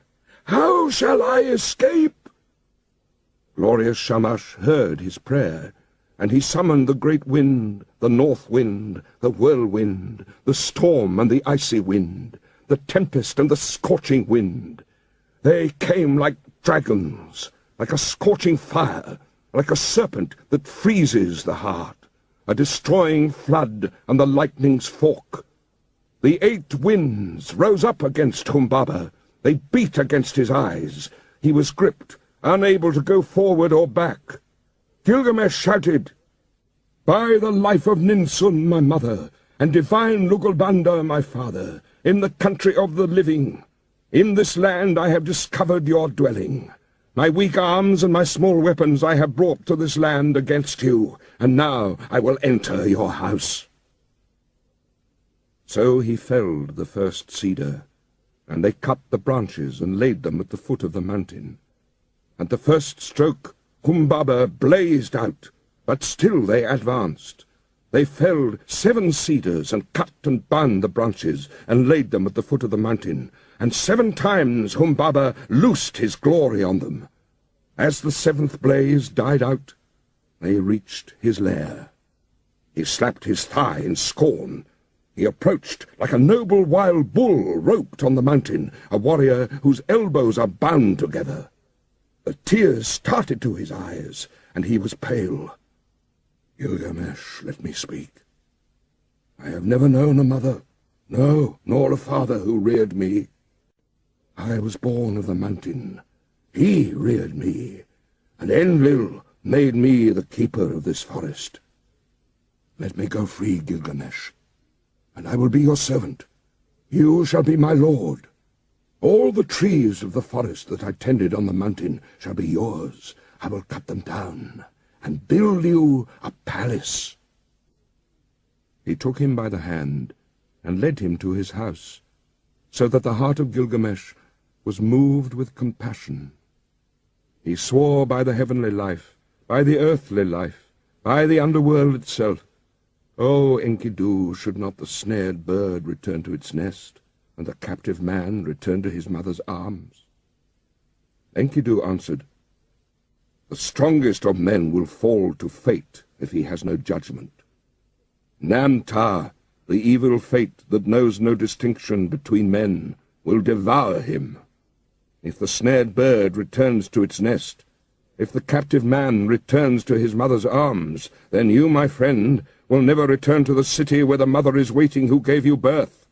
how shall I escape?" Glorious Shamash heard his prayer, and he summoned the great wind, the north wind, the whirlwind, the storm and the icy wind, the tempest and the scorching wind. They came like dragons, like a scorching fire, like a serpent that freezes the heart, a destroying flood and the lightning's fork. The 8 winds rose up against Humbaba. They beat against his eyes. He was gripped, unable to go forward or back. Gilgamesh shouted, "By the life of Ninsun, my mother, and divine Lugalbanda, my father, in the country of the living, in this land I have discovered your dwelling. My weak arms and my small weapons I have brought to this land against you, and now I will enter your house." So he felled the first cedar, and they cut the branches and laid them at the foot of the mountain. At the first stroke Humbaba blazed out, but still they advanced. They felled 7 cedars and cut and bound the branches and laid them at the foot of the mountain, and 7 times Humbaba loosed his glory on them. As the 7th blaze died out, they reached his lair. He slapped his thigh in scorn. He approached like a noble wild bull roped on the mountain, a warrior whose elbows are bound together. The tears started to his eyes, and he was pale. "Gilgamesh, let me speak. I have never known a mother, no, nor a father who reared me. I was born of the mountain. He reared me, and Enlil made me the keeper of this forest. Let me go free, Gilgamesh, and I will be your servant. You shall be my lord. All the trees of the forest that I tended on the mountain shall be yours. I will cut them down and build you a palace." He took him by the hand, and led him to his house, so that the heart of Gilgamesh was moved with compassion. He swore by the heavenly life, by the earthly life, by the underworld itself, O Enkidu, should not the snared bird return to its nest, and the captive man return to his mother's arms? Enkidu answered, The strongest of men will fall to fate if he has no judgment. Namtar, the evil fate that knows no distinction between men, will devour him. If the snared bird returns to its nest, if the captive man returns to his mother's arms, then you, my friend, will never return to the city where the mother is waiting who gave you birth.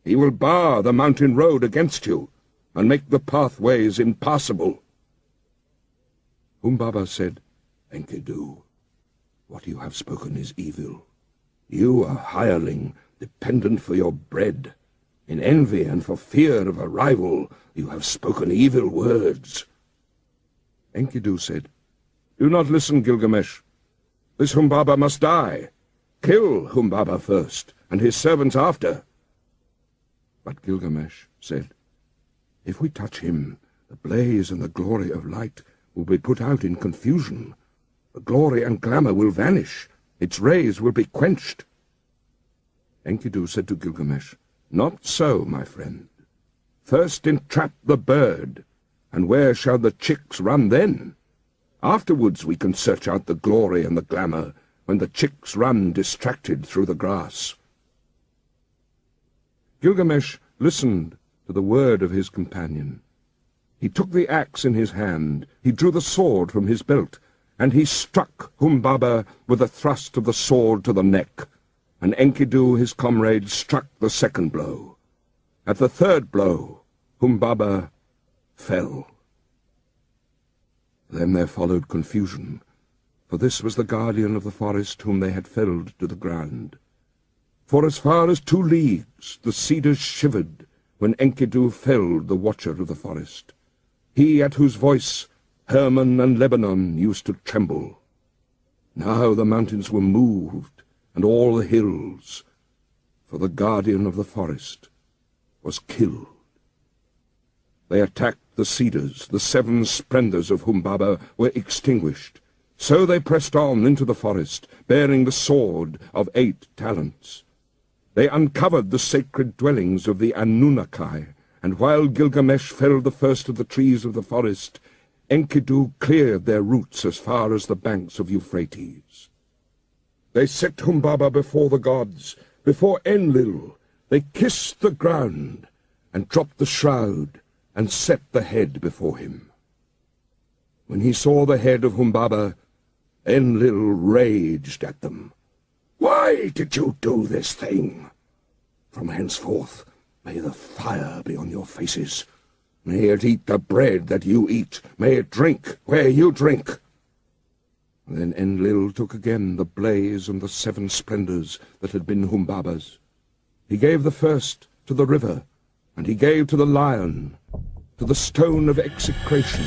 He will bar the mountain road against you, and make the pathways impassable. Humbaba said, Enkidu, what you have spoken is evil. You, a hireling, dependent for your bread. In envy and for fear of a rival, you have spoken evil words. Enkidu said, Do not listen, Gilgamesh. This Humbaba must die. Kill Humbaba first, and his servants after. But Gilgamesh said, If we touch him, the blaze and the glory of light will be put out in confusion. The glory and glamour will vanish. Its rays will be quenched. Enkidu said to Gilgamesh, Not so, my friend. First entrap the bird, and where shall the chicks run then? Afterwards we can search out the glory and the glamour, when the chicks run distracted through the grass. Gilgamesh listened to the word of his companion. He took the axe in his hand, he drew the sword from his belt, and he struck Humbaba with a thrust of the sword to the neck, and Enkidu, his comrade, struck the second blow. At the third blow, Humbaba fell. Then there followed confusion, for this was the guardian of the forest whom they had felled to the ground. For as far as 2 leagues the cedars shivered when Enkidu felled the watcher of the forest, he at whose voice Hermon and Lebanon used to tremble. Now the mountains were moved, and all the hills, for the guardian of the forest was killed. They attacked the cedars, the 7 splendors of Humbaba were extinguished. So they pressed on into the forest, bearing the sword of 8 talents. They uncovered the sacred dwellings of the Anunnaki, and while Gilgamesh felled the first of the trees of the forest, Enkidu cleared their roots as far as the banks of Euphrates. They set Humbaba before the gods, before Enlil. They kissed the ground, and dropped the shroud, and set the head before him. When he saw the head of Humbaba, Enlil raged at them. Why did you do this thing? From henceforth, may the fire be on your faces. May it eat the bread that you eat. May it drink where you drink. Then Enlil took again the blaze and the 7 splendors that had been Humbaba's. He gave the first to the river, and he gave to the lion, to the stone of execration,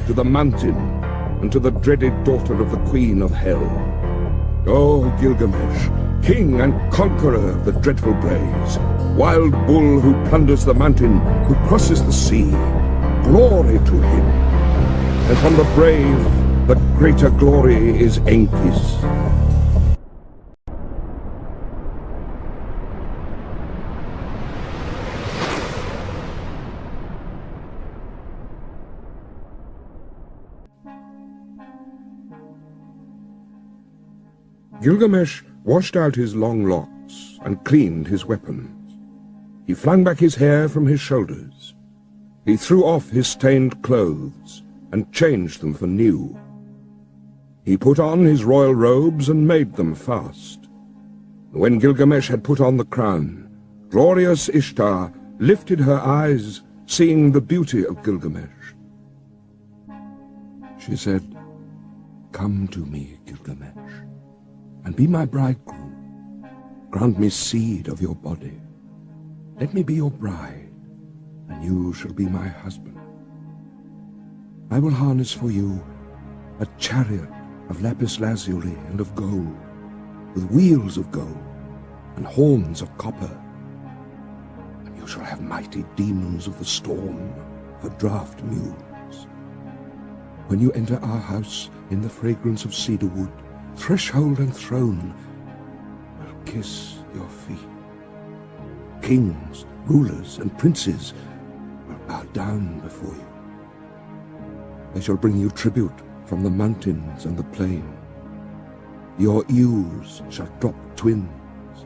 to the mountain, and to the dreaded daughter of the queen of hell. O Gilgamesh, king and conqueror of the dreadful blaze, wild bull who plunders the mountain, who crosses the sea, glory to him. And from the brave, the greater glory is Enki's. Gilgamesh washed out his long locks and cleaned his weapons. He flung back his hair from his shoulders. He threw off his stained clothes and changed them for new. He put on his royal robes and made them fast. When Gilgamesh had put on the crown, glorious Ishtar lifted her eyes, seeing the beauty of Gilgamesh. She said, "Come to me, Gilgamesh, and be my bridegroom. Grant me seed of your body. Let me be your bride, and you shall be my husband. I will harness for you a chariot of lapis lazuli and of gold, with wheels of gold and horns of copper, You shall have mighty demons of the storm for draught mules. When you enter our house in the fragrance of cedar wood, threshold and throne will kiss your feet. Kings, rulers, and princes will bow down before you. They shall bring you tribute from the mountains and the plain. Your ewes shall drop twins,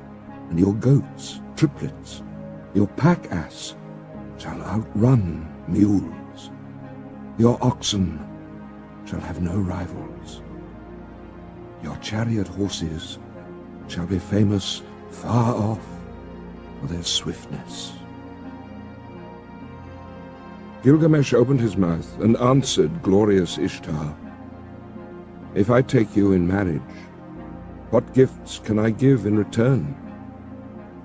and your goats triplets. Your pack-ass shall outrun mules. Your oxen shall have no rivals. Your chariot horses shall be famous far off for their swiftness. Gilgamesh opened his mouth and answered glorious Ishtar, "If I take you in marriage, what gifts can I give in return?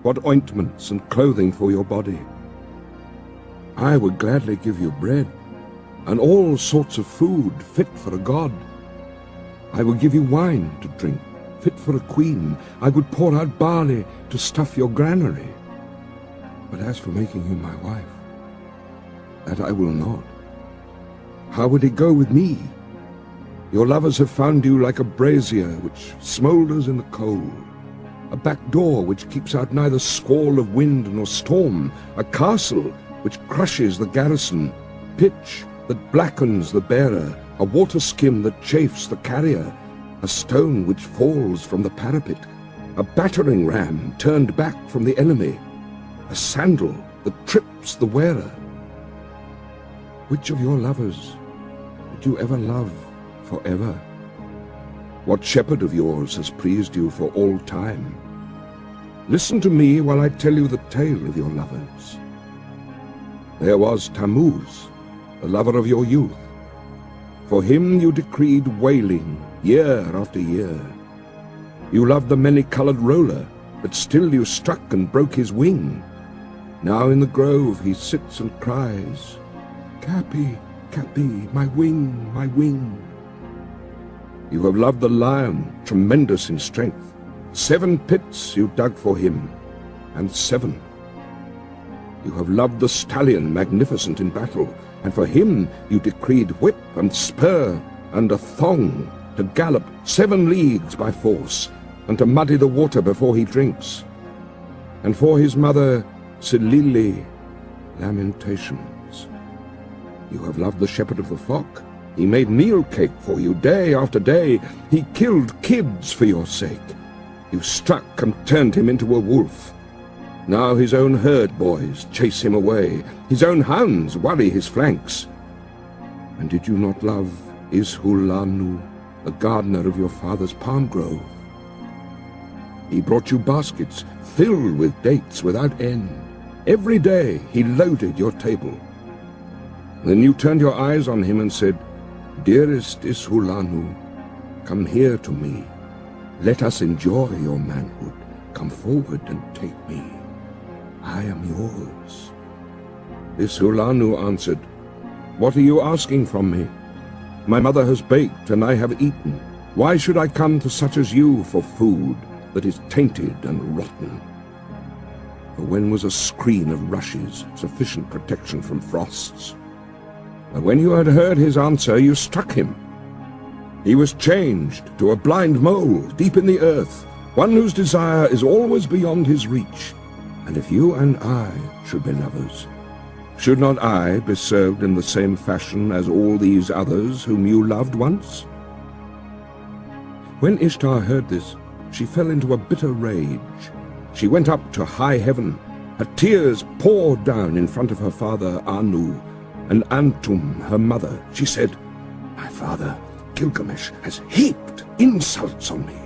What ointments and clothing for your body? I would gladly give you bread, and all sorts of food fit for a god. I would give you wine to drink, fit for a queen. I would pour out barley to stuff your granary. But as for making you my wife, that I will not. How would it go with me? Your lovers have found you like a brazier which smoulders in the cold, a back door which keeps out neither squall of wind nor storm, a castle which crushes the garrison, pitch that blackens the bearer, a water skim that chafes the carrier, a stone which falls from the parapet, a battering ram turned back from the enemy, a sandal that trips the wearer. Which of your lovers did you ever love forever? What shepherd of yours has pleased you for all time? Listen to me while I tell you the tale of your lovers. There was Tammuz, the lover of your youth. For him you decreed wailing year after year. You loved the many-colored roller, but still you struck and broke his wing. Now in the grove he sits and cries, "Kapi, Kapi, my wing, my wing." You have loved the lion, tremendous in strength. 7 pits you dug for him, and 7. You have loved the stallion, magnificent in battle, and for him you decreed whip and spur and a thong, to gallop 7 leagues by force, and to muddy the water before he drinks. And for his mother, Silili, lamentations. You have loved the shepherd of the flock. He made meal cake for you day after day. He killed kids for your sake. You struck and turned him into a wolf. Now his own herd boys chase him away. His own hounds worry his flanks. And did you not love Ishulanu, the gardener of your father's palm grove? He brought you baskets filled with dates without end. Every day he loaded your table. Then you turned your eyes on him and said, "Dearest Ishulanu, come here to me. Let us enjoy your manhood. Come forward and take me. I am yours." Ishulanu answered, "What are you asking from me? My mother has baked and I have eaten. Why should I come to such as you for food that is tainted and rotten?" For when was a screen of rushes sufficient protection from frosts? And when you had heard his answer, you struck him. He was changed to a blind mole deep in the earth, one whose desire is always beyond his reach. And if you and I should be lovers, should not I be served in the same fashion as all these others whom you loved once? When Ishtar heard this, she fell into a bitter rage. She went up to high heaven. Her tears poured down in front of her father Anu, and Antum, her mother. She said, "My father, Gilgamesh, has heaped insults on me.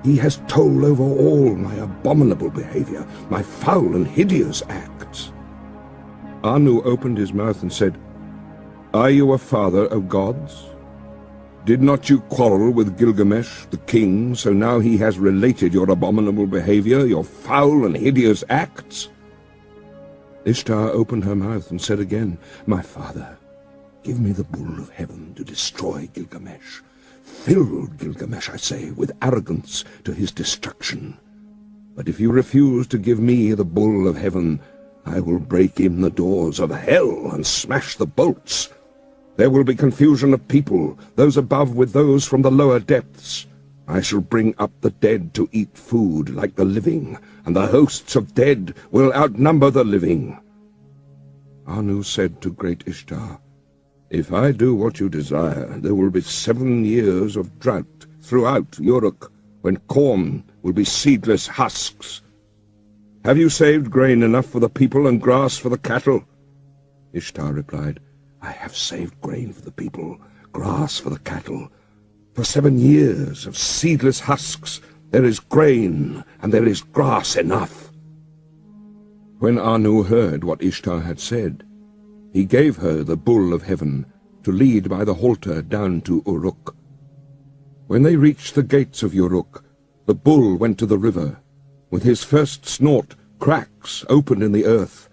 He has told over all my abominable behavior, my foul and hideous acts." Anu opened his mouth and said, "Are you a father of gods? Did not you quarrel with Gilgamesh, the king, so now he has related your abominable behavior, your foul and hideous acts?" Ishtar opened her mouth and said again, "My father, give me the bull of heaven to destroy Gilgamesh. Fill Gilgamesh, I say, with arrogance to his destruction. But if you refuse to give me the bull of heaven, I will break in the doors of hell and smash the bolts. There will be confusion of people, those above with those from the lower depths. I shall bring up the dead to eat food like the living, and the hosts of dead will outnumber the living. Anu said to great Ishtar, If I do what you desire, there will be 7 years of drought throughout Uruk, when corn will be seedless husks. Have you saved grain enough for the people and grass for the cattle? Ishtar replied, I have saved grain for the people, grass for the cattle. For 7 years of seedless husks there is grain and there is grass enough. When Anu heard what Ishtar had said, he gave her the bull of heaven to lead by the halter down to Uruk. When they reached the gates of Uruk, the bull went to the river. With his first snort, cracks opened in the earth,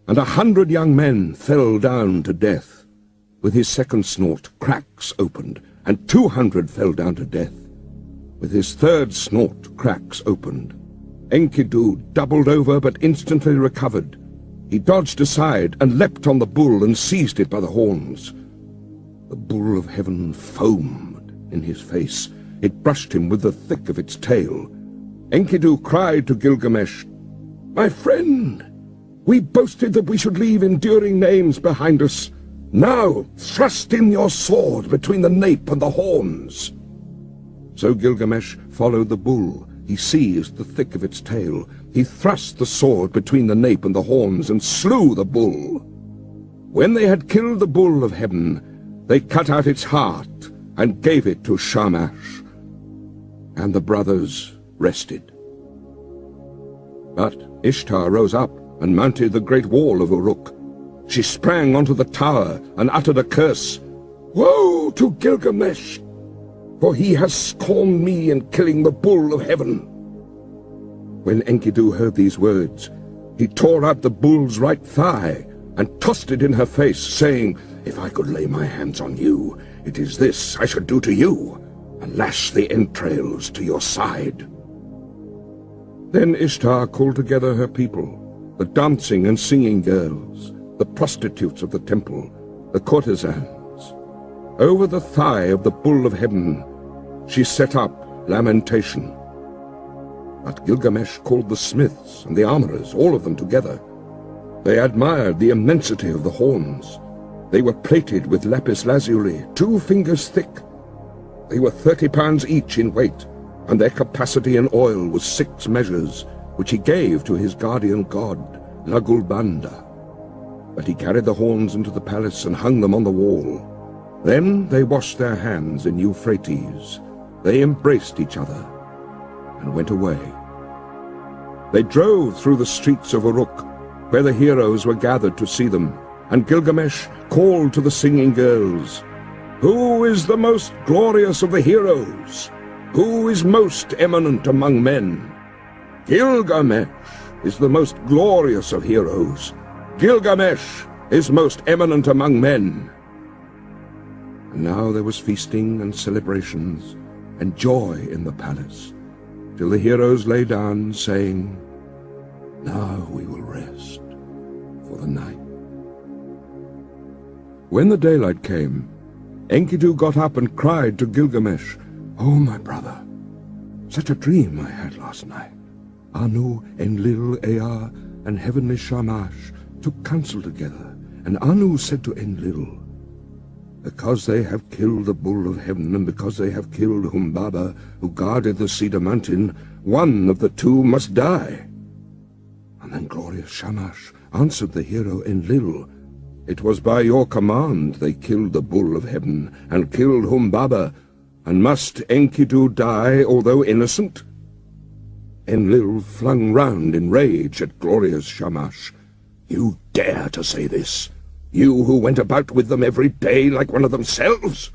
and 100 young men fell down to death. With his second snort, cracks opened, and 200 fell down to death. With his third snort, cracks opened. Enkidu doubled over but instantly recovered. He dodged aside and leapt on the bull and seized it by the horns. The bull of heaven foamed in his face. It brushed him with the thick of its tail. Enkidu cried to Gilgamesh, My friend, we boasted that we should leave enduring names behind us. Now thrust in your sword between the nape and the horns. So Gilgamesh followed the bull. He seized the thick of its tail. He thrust the sword between the nape and the horns and slew the bull. When they had killed the bull of heaven, they cut out its heart and gave it to Shamash. And the brothers rested. But Ishtar rose up and mounted the great wall of Uruk. She sprang onto the tower and uttered a curse. Woe to Gilgamesh, for he has scorned me in killing the bull of heaven. When Enkidu heard these words, he tore out the bull's right thigh and tossed it in her face, saying, If I could lay my hands on you, it is this I should do to you, and lash the entrails to your side. Then Ishtar called together her people, the dancing and singing girls, the prostitutes of the temple, the courtesans. Over the thigh of the bull of heaven she set up lamentation. But Gilgamesh called the smiths and the armorers, all of them together. They admired the immensity of the horns. They were plated with lapis lazuli, 2 fingers thick. They were 30 pounds each in weight, and their capacity in oil was 6 measures, which he gave to his guardian god, Lugalbanda. But he carried the horns into the palace and hung them on the wall. Then they washed their hands in Euphrates. They embraced each other and went away. They drove through the streets of Uruk, where the heroes were gathered to see them, and Gilgamesh called to the singing girls, Who is the most glorious of the heroes? Who is most eminent among men? Gilgamesh is the most glorious of heroes. Gilgamesh is most eminent among men. And now there was feasting and celebrations and joy in the palace, till the heroes lay down, saying, Now we will rest for the night. When the daylight came, Enkidu got up and cried to Gilgamesh, Oh, my brother, such a dream I had last night. Anu, Enlil, Ea, and heavenly Shamash took counsel together, and Anu said to Enlil, Because they have killed the bull of heaven, and because they have killed Humbaba, who guarded the cedar mountain, one of the 2 must die. And then glorious Shamash answered the hero Enlil, It was by your command they killed the bull of heaven, and killed Humbaba, and must Enkidu die, although innocent? Enlil flung round in rage at glorious Shamash. You dare to say this? You who went about with them every day like one of themselves?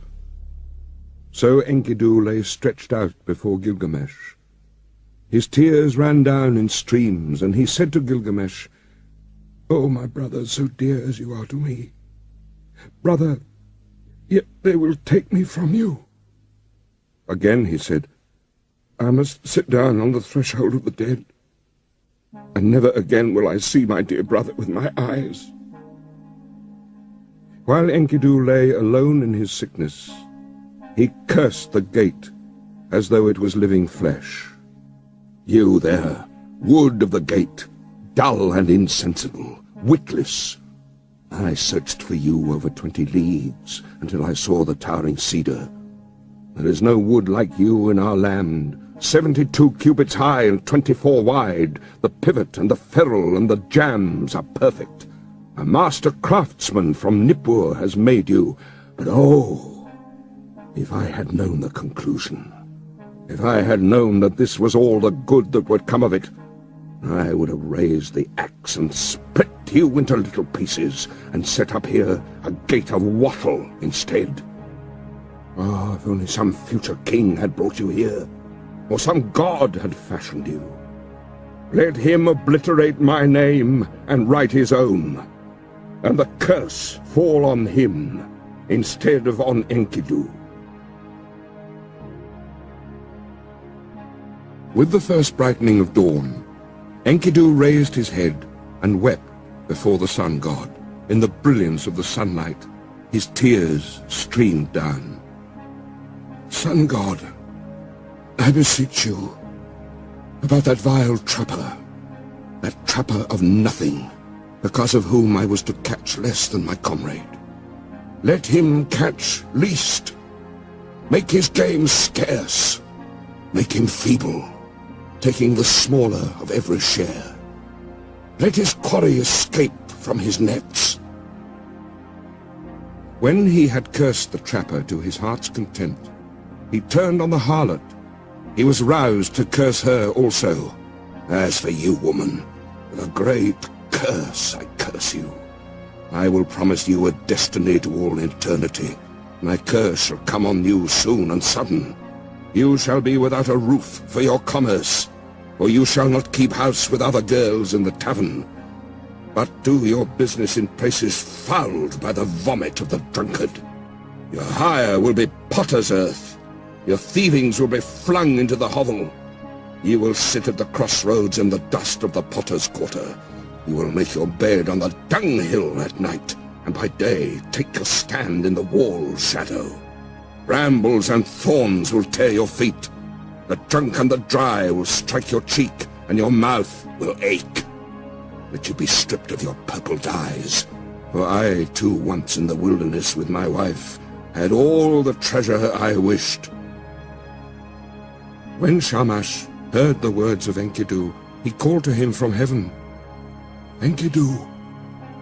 So Enkidu lay stretched out before Gilgamesh. His tears ran down in streams, and he said to Gilgamesh, Oh, my brother, so dear as you are to me. Brother, yet they will take me from you. Again he said, I must sit down on the threshold of the dead. and never again will I see my dear brother with my eyes." While Enkidu lay alone in his sickness, he cursed the gate as though it was living flesh. "You there, wood of the gate, dull and insensible, witless. I searched for you over 20 leagues until I saw the towering cedar. There is no wood like you in our land, 72 cubits high and 24 wide. The pivot and the ferrule and the jambs are perfect. A master craftsman from Nippur has made you. But oh, if I had known the conclusion, if I had known that this was all the good that would come of it, I would have raised the axe and split you into little pieces and set up here a gate of wattle instead. Ah, if only some future king had brought you here, or some god had fashioned you. Let him obliterate my name and write his own, and the curse fall on him instead of on Enkidu." With the first brightening of dawn, Enkidu raised his head and wept before the sun god. In the brilliance of the sunlight, his tears streamed down. "Sun god, I beseech you, about that vile trapper, that trapper of nothing, because of whom I was to catch less than my comrade. Let him catch least. Make his game scarce. Make him feeble, taking the smaller of every share. Let his quarry escape from his nets." When he had cursed the trapper to his heart's content, he turned on the harlot. He was roused to curse her also. "As for you, woman, with a great curse I curse you. I will promise you a destiny to all eternity. My curse shall come on you soon and sudden. You shall be without a roof for your commerce, for you shall not keep house with other girls in the tavern, but do your business in places fouled by the vomit of the drunkard. Your hire will be potter's earth. Your thievings will be flung into the hovel. You will sit at the crossroads in the dust of the potter's quarter. You will make your bed on the dunghill at night, and by day take your stand in the wall's shadow. Brambles and thorns will tear your feet. The drunk and the dry will strike your cheek, and your mouth will ache. Let you be stripped of your purple dyes, for I, too, once in the wilderness with my wife, had all the treasure I wished." When Shamash heard the words of Enkidu, he called to him from heaven, "Enkidu,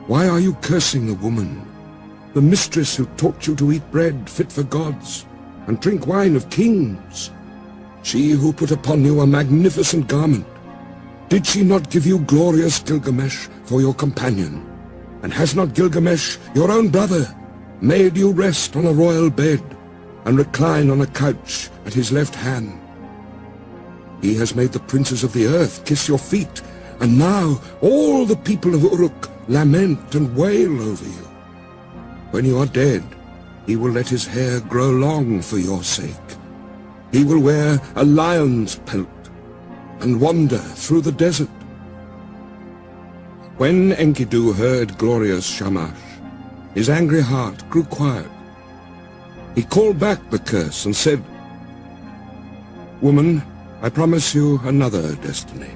why are you cursing the woman, the mistress who taught you to eat bread fit for gods, and drink wine of kings? She who put upon you a magnificent garment, did she not give you glorious Gilgamesh for your companion? And has not Gilgamesh, your own brother, made you rest on a royal bed, and recline on a couch at his left hand? He has made the princes of the earth kiss your feet, and now all the people of Uruk lament and wail over you. When you are dead, he will let his hair grow long for your sake. He will wear a lion's pelt and wander through the desert." When Enkidu heard glorious Shamash, his angry heart grew quiet. He called back the curse and said, "Woman, I promise you another destiny.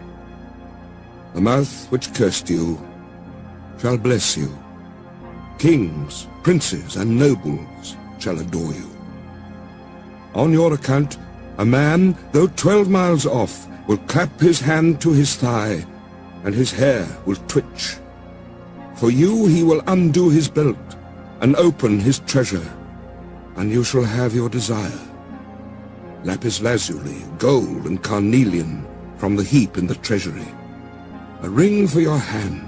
The mouth which cursed you shall bless you. Kings, princes, and nobles shall adore you. On your account, a man, though 12 miles off, will clap his hand to his thigh, and his hair will twitch. For you he will undo his belt, and open his treasure, and you shall have your desire. Lapis lazuli, gold, and carnelian from the heap in the treasury. A ring for your hand,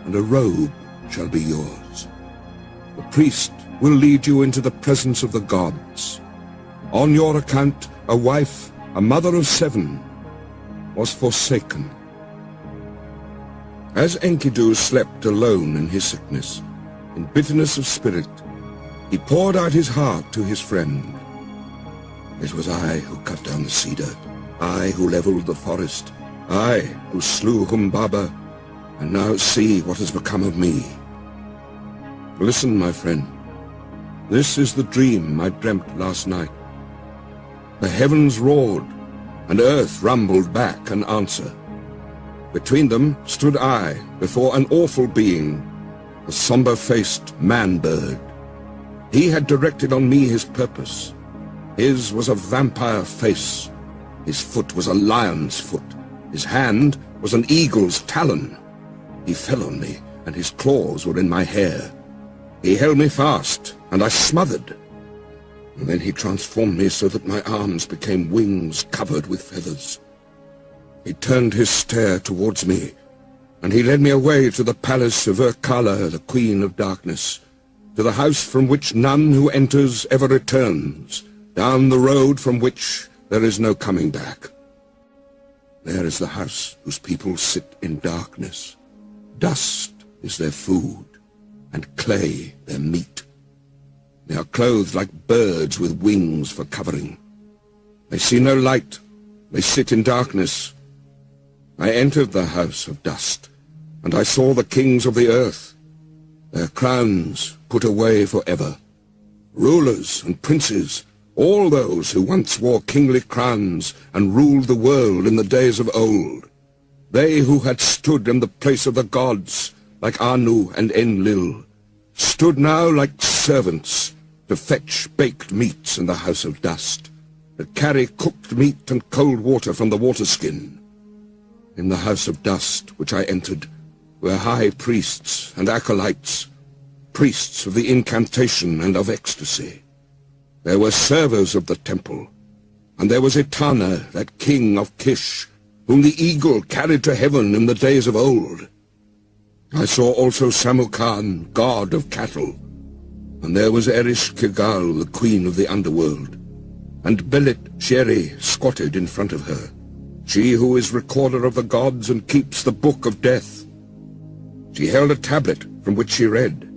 and a robe shall be yours. The priest will lead you into the presence of the gods. On your account, a wife, a mother of 7, was forsaken." As Enkidu slept alone in his sickness, in bitterness of spirit, he poured out his heart to his friend. "It was I who cut down the cedar, I who leveled the forest, I, who slew Humbaba, and now see what has become of me. Listen, my friend. This is the dream I dreamt last night. The heavens roared, and earth rumbled back an answer. Between them stood I, before an awful being, a somber-faced man-bird. He had directed on me his purpose. His was a vampire face. His foot was a lion's foot. His hand was an eagle's talon. He fell on me, and his claws were in my hair. He held me fast, and I smothered. And then he transformed me so that my arms became wings covered with feathers. He turned his stare towards me, and he led me away to the palace of Akkalla, the Queen of Darkness, to the house from which none who enters ever returns, down the road from which there is no coming back. There is the house whose people sit in darkness. Dust is their food, and clay their meat. They are clothed like birds with wings for covering. They see no light. They sit in darkness. I entered the house of dust, and I saw the kings of the earth, their crowns put away forever. Rulers and princes, all those who once wore kingly crowns and ruled the world in the days of old. They who had stood in the place of the gods, like Anu and Enlil, stood now like servants to fetch baked meats in the house of dust, to carry cooked meat and cold water from the waterskin. In the house of dust which I entered were high priests and acolytes, priests of the incantation and of ecstasy. There were servers of the temple, and there was Etana, that king of Kish, whom the eagle carried to heaven in the days of old. I saw also Samukan, god of cattle, and there was Eresh-Kigal, the queen of the underworld, and Belit-Sheri squatted in front of her, she who is recorder of the gods and keeps the book of death. She held a tablet from which she read.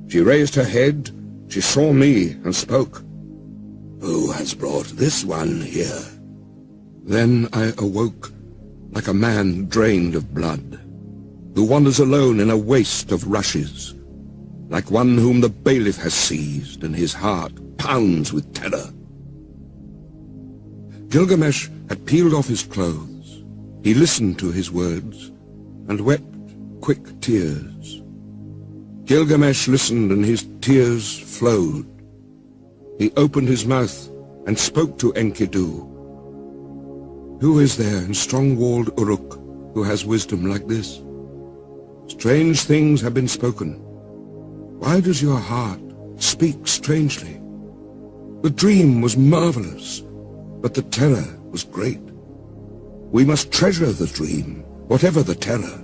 She raised her head, she saw me and spoke. Who has brought this one here? Then I awoke like a man drained of blood, who wanders alone in a waste of rushes, like one whom the bailiff has seized, and his heart pounds with terror. Gilgamesh had peeled off his clothes. He listened to his words, and wept quick tears. Gilgamesh listened, and his tears flowed. He opened his mouth and spoke to Enkidu. Who is there in strong-walled Uruk who has wisdom like this? Strange things have been spoken. Why does your heart speak strangely? The dream was marvelous, but the terror was great. We must treasure the dream, whatever the terror.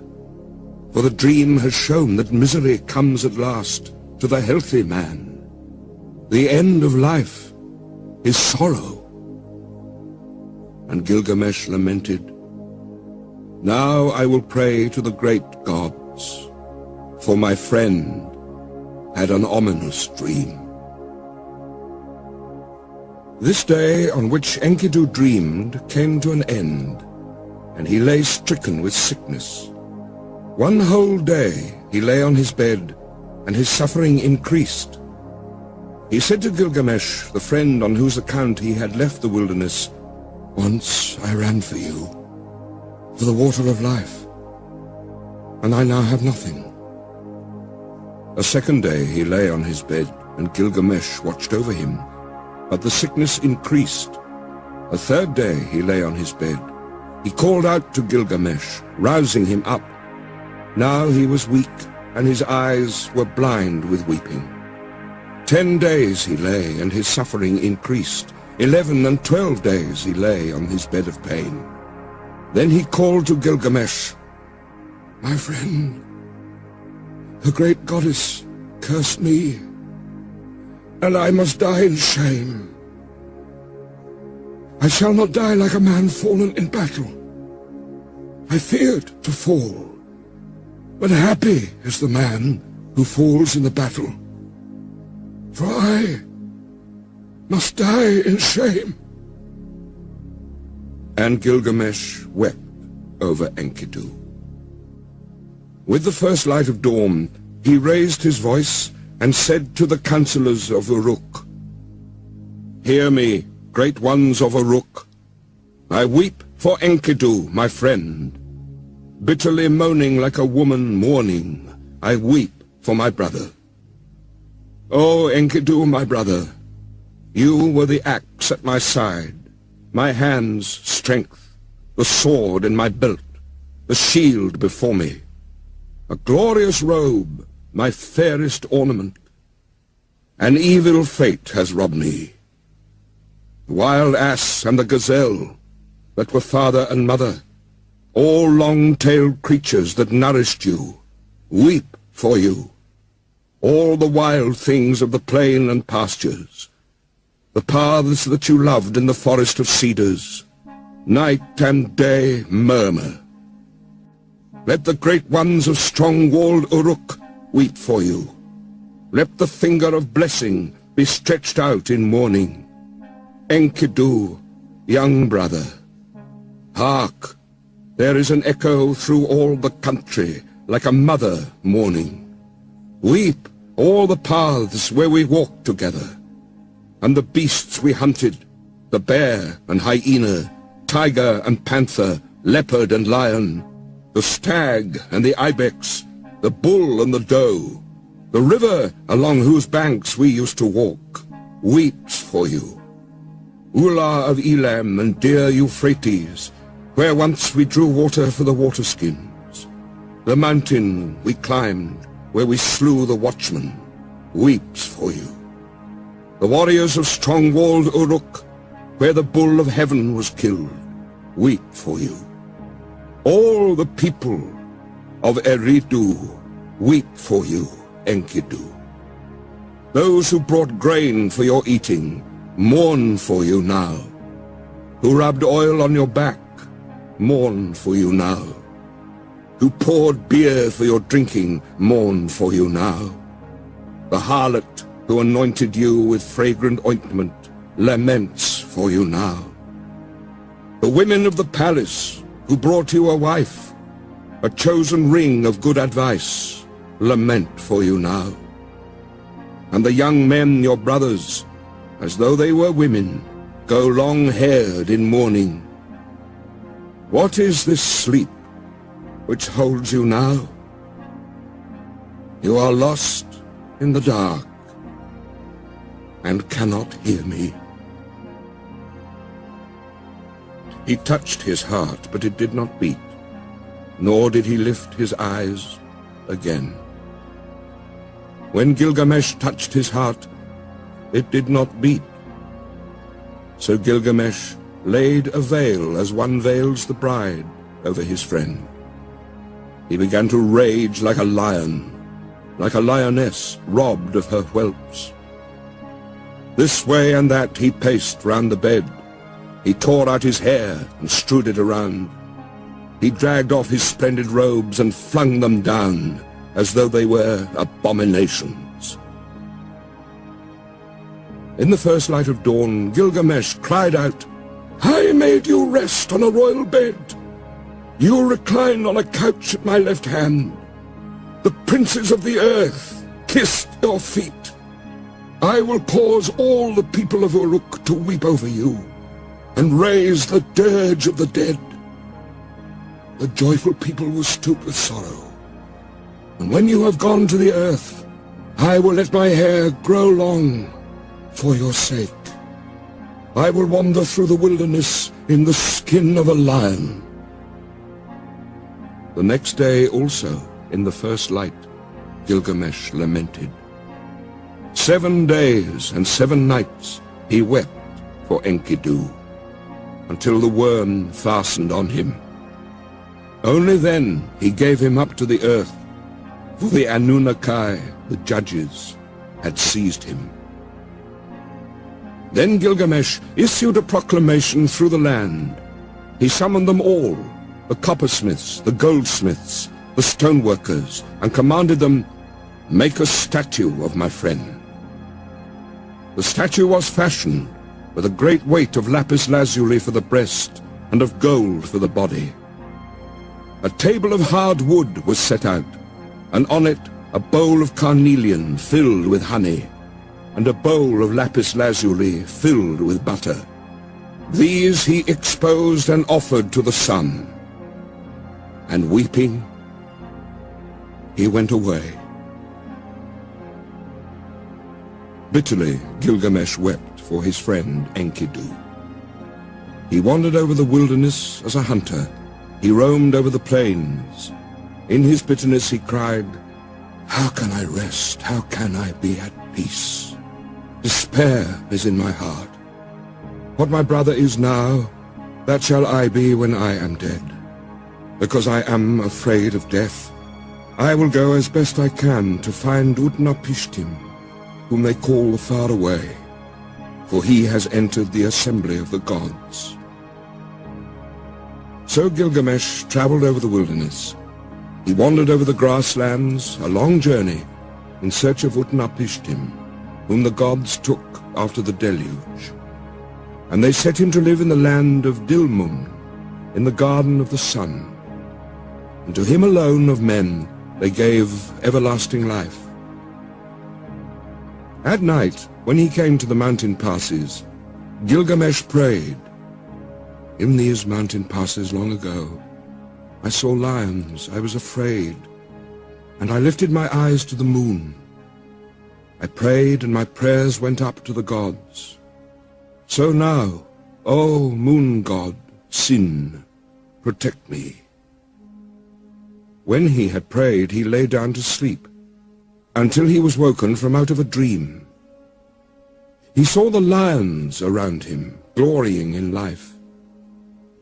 For the dream has shown that misery comes at last to the healthy man. The end of life is sorrow. And Gilgamesh lamented, Now I will pray to the great gods, for my friend had an ominous dream. This day on which Enkidu dreamed came to an end, and he lay stricken with sickness. One whole day he lay on his bed, and his suffering increased. He said to Gilgamesh, the friend on whose account he had left the wilderness, Once I ran for you, for the water of life, and I now have nothing. A second day he lay on his bed, and Gilgamesh watched over him, but the sickness increased. A third day he lay on his bed. He called out to Gilgamesh, rousing him up. Now he was weak, and his eyes were blind with weeping. 10 days he lay, and his suffering increased. 11 and 12 days he lay on his bed of pain. Then he called to Gilgamesh, My friend, the great goddess cursed me, and I must die in shame. I shall not die like a man fallen in battle. I feared to fall, but happy is the man who falls in the battle. For I must die in shame. And Gilgamesh wept over Enkidu. With the first light of dawn, he raised his voice and said to the councillors of Uruk, "Hear me, great ones of Uruk. I weep for Enkidu, my friend. Bitterly moaning like a woman mourning, I weep for my brother. O Enkidu, my brother, you were the axe at my side, my hand's strength, the sword in my belt, the shield before me, a glorious robe, my fairest ornament. An evil fate has robbed me. The wild ass and the gazelle that were father and mother, all long-tailed creatures that nourished you, weep for you. All the wild things of the plain and pastures, the paths that you loved in the forest of cedars, night and day murmur. Let the great ones of strong-walled Uruk weep for you. Let the finger of blessing be stretched out in mourning. Enkidu, young brother, hark, there is an echo through all the country, like a mother mourning. Weep all the paths where we walked together, and the beasts we hunted, the bear and hyena, tiger and panther, leopard and lion, the stag and the ibex, the bull and the doe, the river along whose banks we used to walk, weeps for you. Ula of Elam and dear Euphrates, where once we drew water for the waterskins, the mountain we climbed, where we slew the watchman, weeps for you. The warriors of strong-walled Uruk, where the bull of heaven was killed, weep for you. All the people of Eridu weep for you, Enkidu. Those who brought grain for your eating mourn for you now. Who rubbed oil on your back mourn for you now. Who poured beer for your drinking mourn for you now. The harlot who anointed you with fragrant ointment laments for you now. The women of the palace who brought you a wife, a chosen ring of good advice, lament for you now. And the young men, your brothers, as though they were women, go long-haired in mourning. What is this sleep which holds you now? You are lost in the dark and cannot hear me. He touched his heart, but it did not beat, nor did he lift his eyes again. When Gilgamesh touched his heart, it did not beat. So Gilgamesh laid a veil as one veils the bride over his friend. He began to rage like a lion, like a lioness robbed of her whelps. This way and that he paced round the bed. He tore out his hair and strewed it around. He dragged off his splendid robes and flung them down as though they were abominations. In the first light of dawn, Gilgamesh cried out, "I made you rest on a royal bed. You reclined on a couch at my left hand. The princes of the earth kissed your feet. I will cause all the people of Uruk to weep over you and raise the dirge of the dead. The joyful people will stoop with sorrow. And when you have gone to the earth, I will let my hair grow long for your sake. I will wander through the wilderness in the skin of a lion." The next day also, in the first light, Gilgamesh lamented. 7 days and 7 nights he wept for Enkidu, until the worm fastened on him. Only then he gave him up to the earth, for the Anunnaki, the judges, had seized him. Then Gilgamesh issued a proclamation through the land. He summoned them all, the coppersmiths, the goldsmiths, the stoneworkers, and commanded them, "Make a statue of my friend." The statue was fashioned with a great weight of lapis lazuli for the breast and of gold for the body. a table of hard wood was set out, and on it a bowl of carnelian filled with honey, and a bowl of lapis lazuli filled with butter. These he exposed and offered to the sun. And weeping, he went away. Bitterly Gilgamesh wept for his friend Enkidu. He wandered over the wilderness as a hunter. He roamed over the plains. In his bitterness he cried, "How can I rest? How can I be at peace? Despair is in my heart. What my brother is now, that shall I be when I am dead. Because I am afraid of death, I will go as best I can to find Utnapishtim, whom they call the Far Away, for he has entered the assembly of the gods." So Gilgamesh traveled over the wilderness. He wandered over the grasslands, a long journey, in search of Utnapishtim, whom the gods took after the deluge. And they set him to live in the land of Dilmun, in the garden of the sun. And to him alone of men they gave everlasting life. At night, when he came to the mountain passes, Gilgamesh prayed, "In these mountain passes long ago, I saw lions, I was afraid, and I lifted my eyes to the moon. I prayed, and my prayers went up to the gods. So now, O moon god, Sin, protect me." When he had prayed, he lay down to sleep, until he was woken from out of a dream. He saw the lions around him, glorying in life.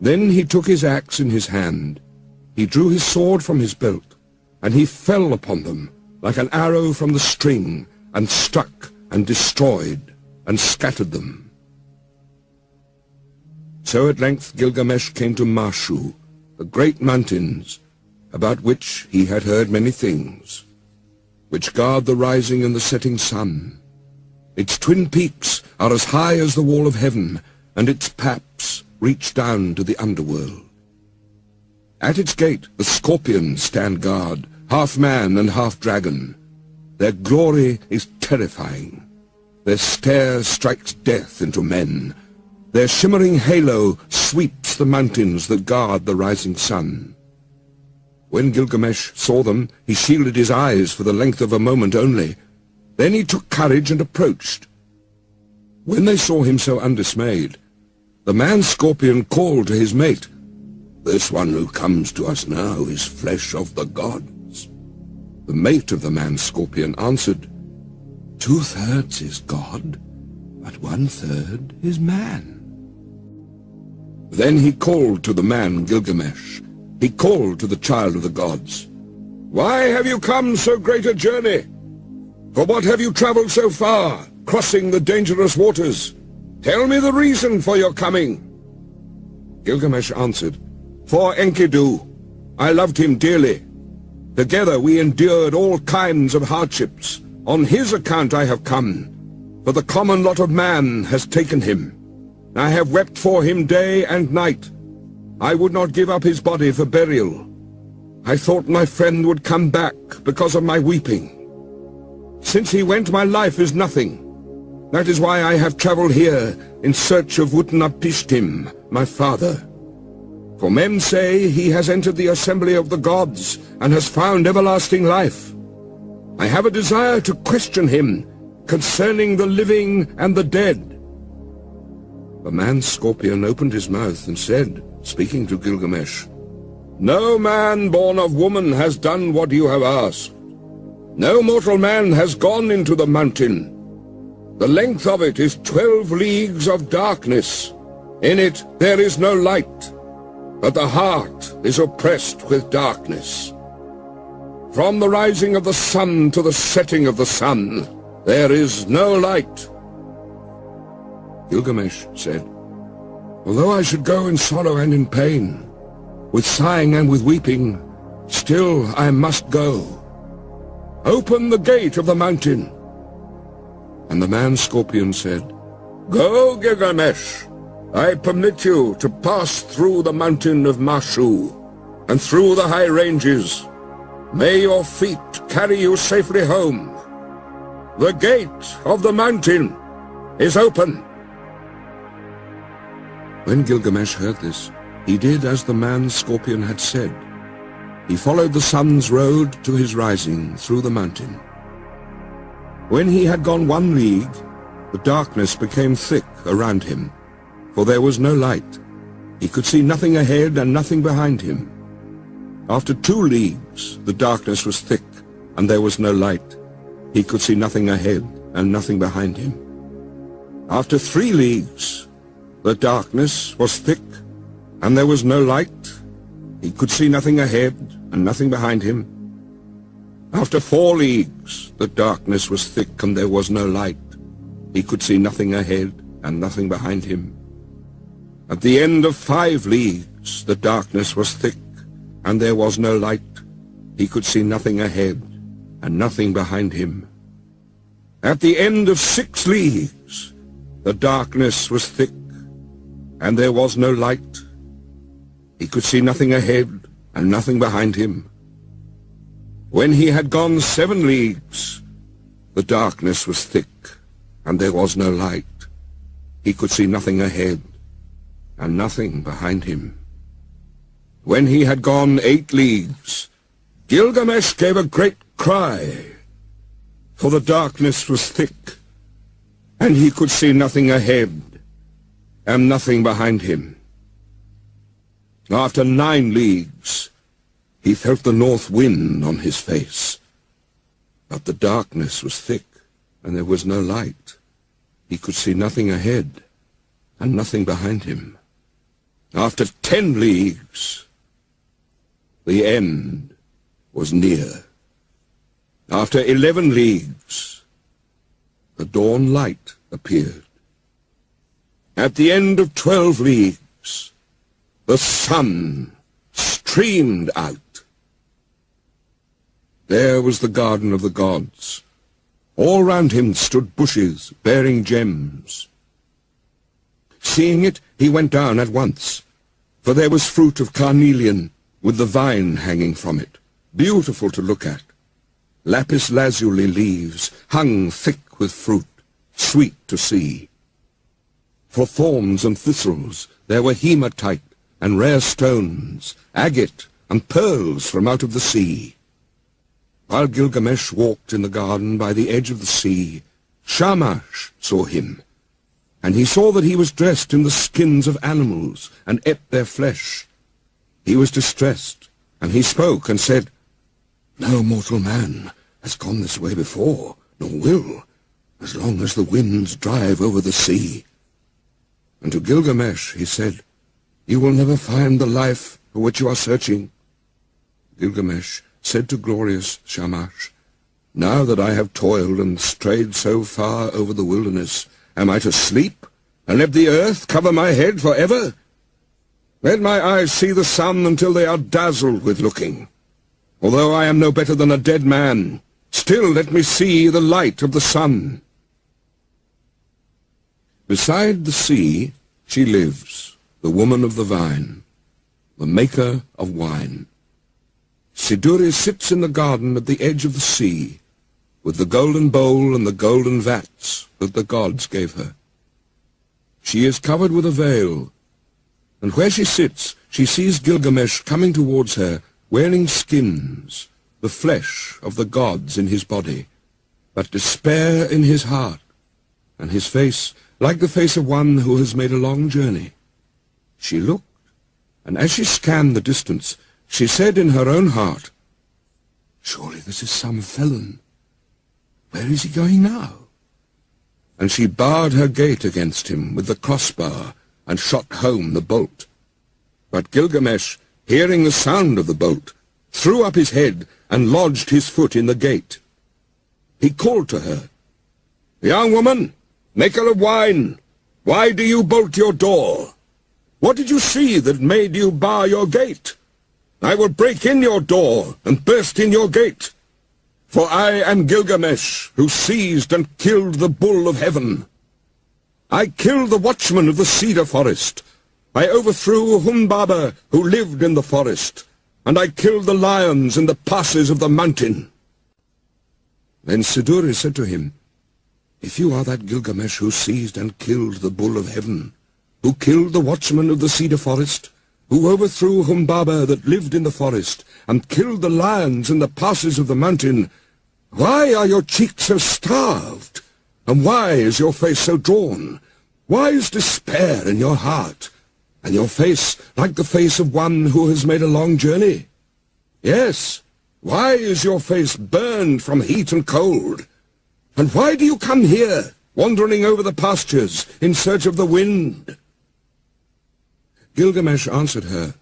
Then he took his axe in his hand, he drew his sword from his belt, and he fell upon them like an arrow from the string, and struck and destroyed and scattered them. So at length Gilgamesh came to Mashu, the great mountains, about which he had heard many things, which guard the rising and the setting sun. Its twin peaks are as high as the wall of heaven, and its paps reach down to the underworld. At its gate the scorpions stand guard, half man and half dragon. Their glory is terrifying. Their stare strikes death into men. Their shimmering halo sweeps the mountains that guard the rising sun. When Gilgamesh saw them, he shielded his eyes for the length of a moment only. Then he took courage and approached. When they saw him so undismayed, the man-scorpion called to his mate, "This one who comes to us now is flesh of the gods." The mate of the man-scorpion answered, "2/3 is God, but 1/3 is man." Then he called to the man Gilgamesh. He called to the child of the gods, "Why have you come so great a journey? For what have you traveled so far, crossing the dangerous waters? Tell me the reason for your coming." Gilgamesh answered, "For Enkidu. I loved him dearly. Together we endured all kinds of hardships. On his account I have come, for the common lot of man has taken him. I have wept for him day and night. I would not give up his body for burial. I thought my friend would come back because of my weeping. Since he went, my life is nothing. That is why I have traveled here in search of Utnapishtim, my father. For men say he has entered the assembly of the gods and has found everlasting life. I have a desire to question him concerning the living and the dead." The man-scorpion opened his mouth and said, speaking to Gilgamesh, "No man born of woman has done what you have asked. No mortal man has gone into the mountain. The length of it is 12 leagues of darkness. In it there is no light, but the heart is oppressed with darkness. From the rising of the sun to the setting of the sun, there is no light." Gilgamesh said, "Although I should go in sorrow and in pain, with sighing and with weeping, still I must go. Open the gate of the mountain." And the man-scorpion said, "Go, Gilgamesh. I permit you to pass through the mountain of Mashu. and through the high ranges. May your feet carry you safely home. The gate of the mountain is open." When Gilgamesh heard this, he did as the man-scorpion had said. He followed the sun's road to his rising through the mountain. When he had gone 1 league, the darkness became thick around him, for there was no light. He could see nothing ahead and nothing behind him. After 2 leagues, the darkness was thick, and there was no light. He could see nothing ahead and nothing behind him. After 3 leagues, the darkness was thick, and there was no light. He could see nothing ahead and nothing behind him. After 4 leagues, the darkness was thick, and there was no light. He could see nothing ahead and nothing behind him. At the end of 5 leagues, the darkness was thick, and there was no light. He could see nothing ahead and nothing behind him. At the end of 6 leagues, the darkness was thick, and there was no light. He could see nothing ahead and nothing behind him. When he had gone 7 leagues, the darkness was thick, and there was no light. He could see nothing ahead and nothing behind him. When he had gone 8 leagues, Gilgamesh gave a great cry, for the darkness was thick, and he could see nothing ahead and nothing behind him. After 9 leagues, he felt the north wind on his face, but the darkness was thick, and there was no light. He could see nothing ahead and nothing behind him. After 10 leagues, the end was near. After 11 leagues, the dawn light appeared. At the end of 12 leagues, the sun streamed out. There was the garden of the gods. All round him stood bushes bearing gems. Seeing it, he went down at once, for there was fruit of carnelian, with the vine hanging from it, beautiful to look at. Lapis lazuli leaves hung thick with fruit, sweet to see. For thorns and thistles there were hematite and rare stones, agate and pearls from out of the sea. While Gilgamesh walked in the garden by the edge of the sea, Shamash saw him, and he saw that he was dressed in the skins of animals and ate their flesh. He was distressed, and he spoke and said, "No mortal man has gone this way before, nor will, as long as the winds drive over the sea." And to Gilgamesh he said, "You will never find the life for which you are searching." Gilgamesh said to glorious Shamash, "Now that I have toiled and strayed so far over the wilderness, am I to sleep and let the earth cover my head forever? Let my eyes see the sun until they are dazzled with looking. Although I am no better than a dead man, still let me see the light of the sun." Beside the sea she lives, the woman of the vine, the maker of wine. Siduri sits in the garden at the edge of the sea, with the golden bowl and the golden vats that the gods gave her. She is covered with a veil, and where she sits she sees Gilgamesh coming towards her, wearing skins, the flesh of the gods in his body, but despair in his heart, and his face like the face of one who has made a long journey. She looked, and as she scanned the distance, she said in her own heart, "Surely this is some felon. Where is he going now?" And she barred her gate against him with the crossbar and shot home the bolt. But Gilgamesh, hearing the sound of the bolt, threw up his head and lodged his foot in the gate. He called to her, "Young woman, maker of wine, why do you bolt your door? What did you see that made you bar your gate? I will break in your door and burst in your gate. For I am Gilgamesh, who seized and killed the bull of heaven. I killed the watchman of the cedar forest. I overthrew Humbaba, who lived in the forest. and I killed the lions in the passes of the mountain." Then Siduri said to him, "If you are that Gilgamesh who seized and killed the bull of heaven, who killed the watchman of the cedar forest, who overthrew Humbaba that lived in the forest, and killed the lions in the passes of the mountain, why are your cheeks so starved? And why is your face so drawn? Why is despair in your heart, and your face like the face of one who has made a long journey? Yes, why is your face burned from heat and cold? And why do you come here, wandering over the pastures in search of the wind?" Gilgamesh answered her,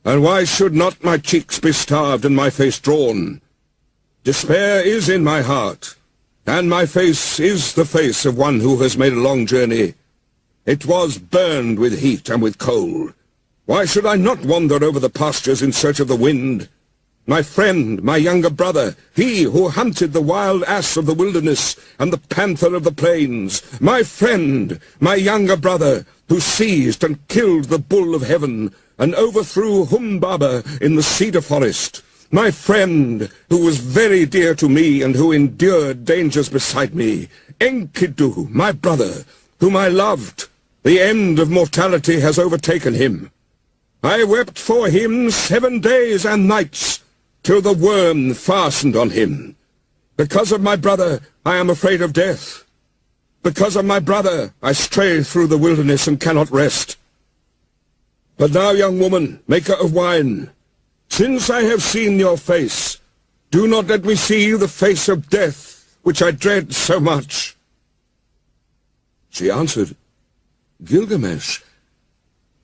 "And why should not my cheeks be starved and my face drawn? Despair is in my heart, and my face is the face of one who has made a long journey. It was burned with heat and with cold. Why should I not wander over the pastures in search of the wind? My friend, my younger brother, he who hunted the wild ass of the wilderness and the panther of the plains, my friend, my younger brother, who seized and killed the bull of heaven and overthrew Humbaba in the cedar forest, my friend, who was very dear to me and who endured dangers beside me, Enkidu, my brother, whom I loved. The end of mortality has overtaken him. I wept for him 7 days and nights, till the worm fastened on him. Because of my brother, I am afraid of death. Because of my brother, I stray through the wilderness and cannot rest. But now, young woman, maker of wine, since I have seen your face, do not let me see the face of death, which I dread so much." She answered, "Gilgamesh,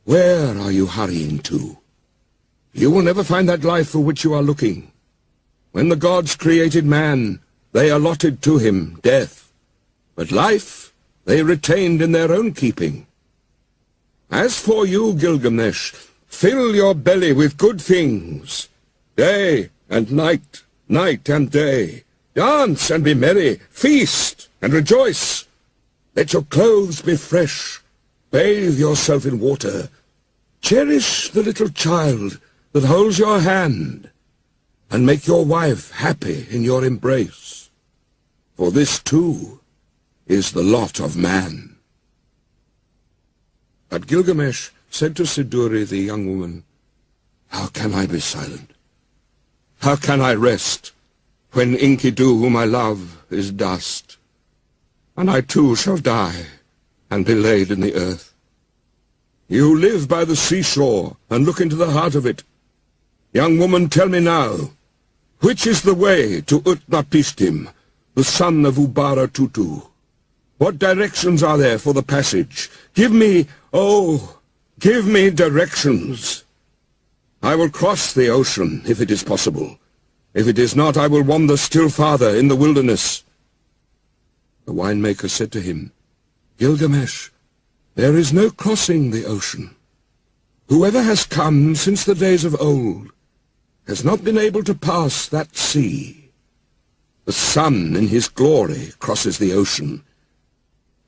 where are you hurrying to? You will never find that life for which you are looking. When the gods created man, they allotted to him death, but life they retained in their own keeping. As for you, Gilgamesh, fill your belly with good things, day and night, night and day. Dance and be merry, feast and rejoice. Let your clothes be fresh, bathe yourself in water, cherish the little child that holds your hand, and make your wife happy in your embrace. For this, too, is the lot of man." But Gilgamesh said to Siduri, the young woman, "How can I be silent? How can I rest, when Enkidu, whom I love, is dust? And I too shall die, and be laid in the earth. You live by the seashore, and look into the heart of it. Young woman, tell me now, which is the way to Utnapishtim, the son of Tutu? What directions are there for the passage? Give me, oh, give me directions. I will cross the ocean, if it is possible. If it is not, I will wander still farther in the wilderness." The winemaker said to him, "Gilgamesh, there is no crossing the ocean. Whoever has come since the days of old has not been able to pass that sea. The sun in his glory crosses the ocean,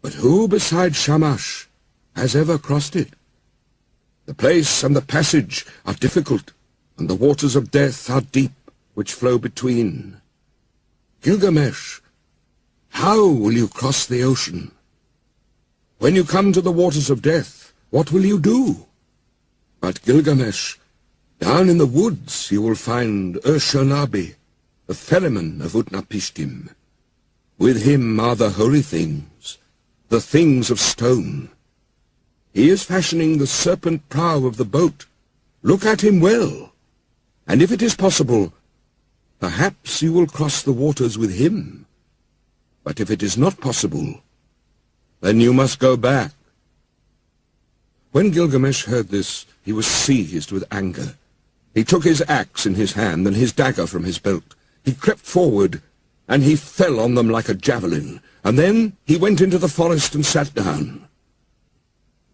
but who besides Shamash has ever crossed it? The place and the passage are difficult, and the waters of death are deep, which flow between. Gilgamesh, how will you cross the ocean? When you come to the waters of death, what will you do? But Gilgamesh, down in the woods you will find Ur-Shanabi, the ferryman of Utnapishtim. With him are the holy things, the things of stone. He is fashioning the serpent prow of the boat. Look at him well, and if it is possible, perhaps you will cross the waters with him. But if it is not possible, then you must go back." When Gilgamesh heard this, he was seized with anger. He took his axe in his hand and his dagger from his belt. He crept forward, and he fell on them like a javelin, and then he went into the forest and sat down.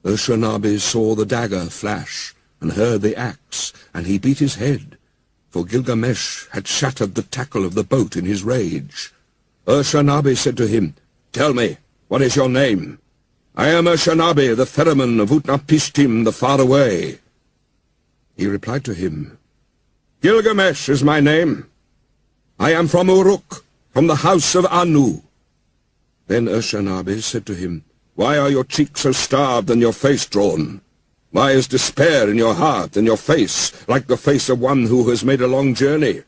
Ur-Shanabi saw the dagger flash and heard the axe, and he beat his head, for Gilgamesh had shattered the tackle of the boat in his rage. Ur-Shanabi said to him, "Tell me, what is your name?" "I am Ur-Shanabi, the ferryman of Utnapishtim, the faraway." He replied to him, Gilgamesh is my name. I am from Uruk, from the house of Anu. Then Ashurbanipal said to him, Why are your cheeks so starved and your face drawn? Why is despair in your heart and your face like the face of one who has made a long journey?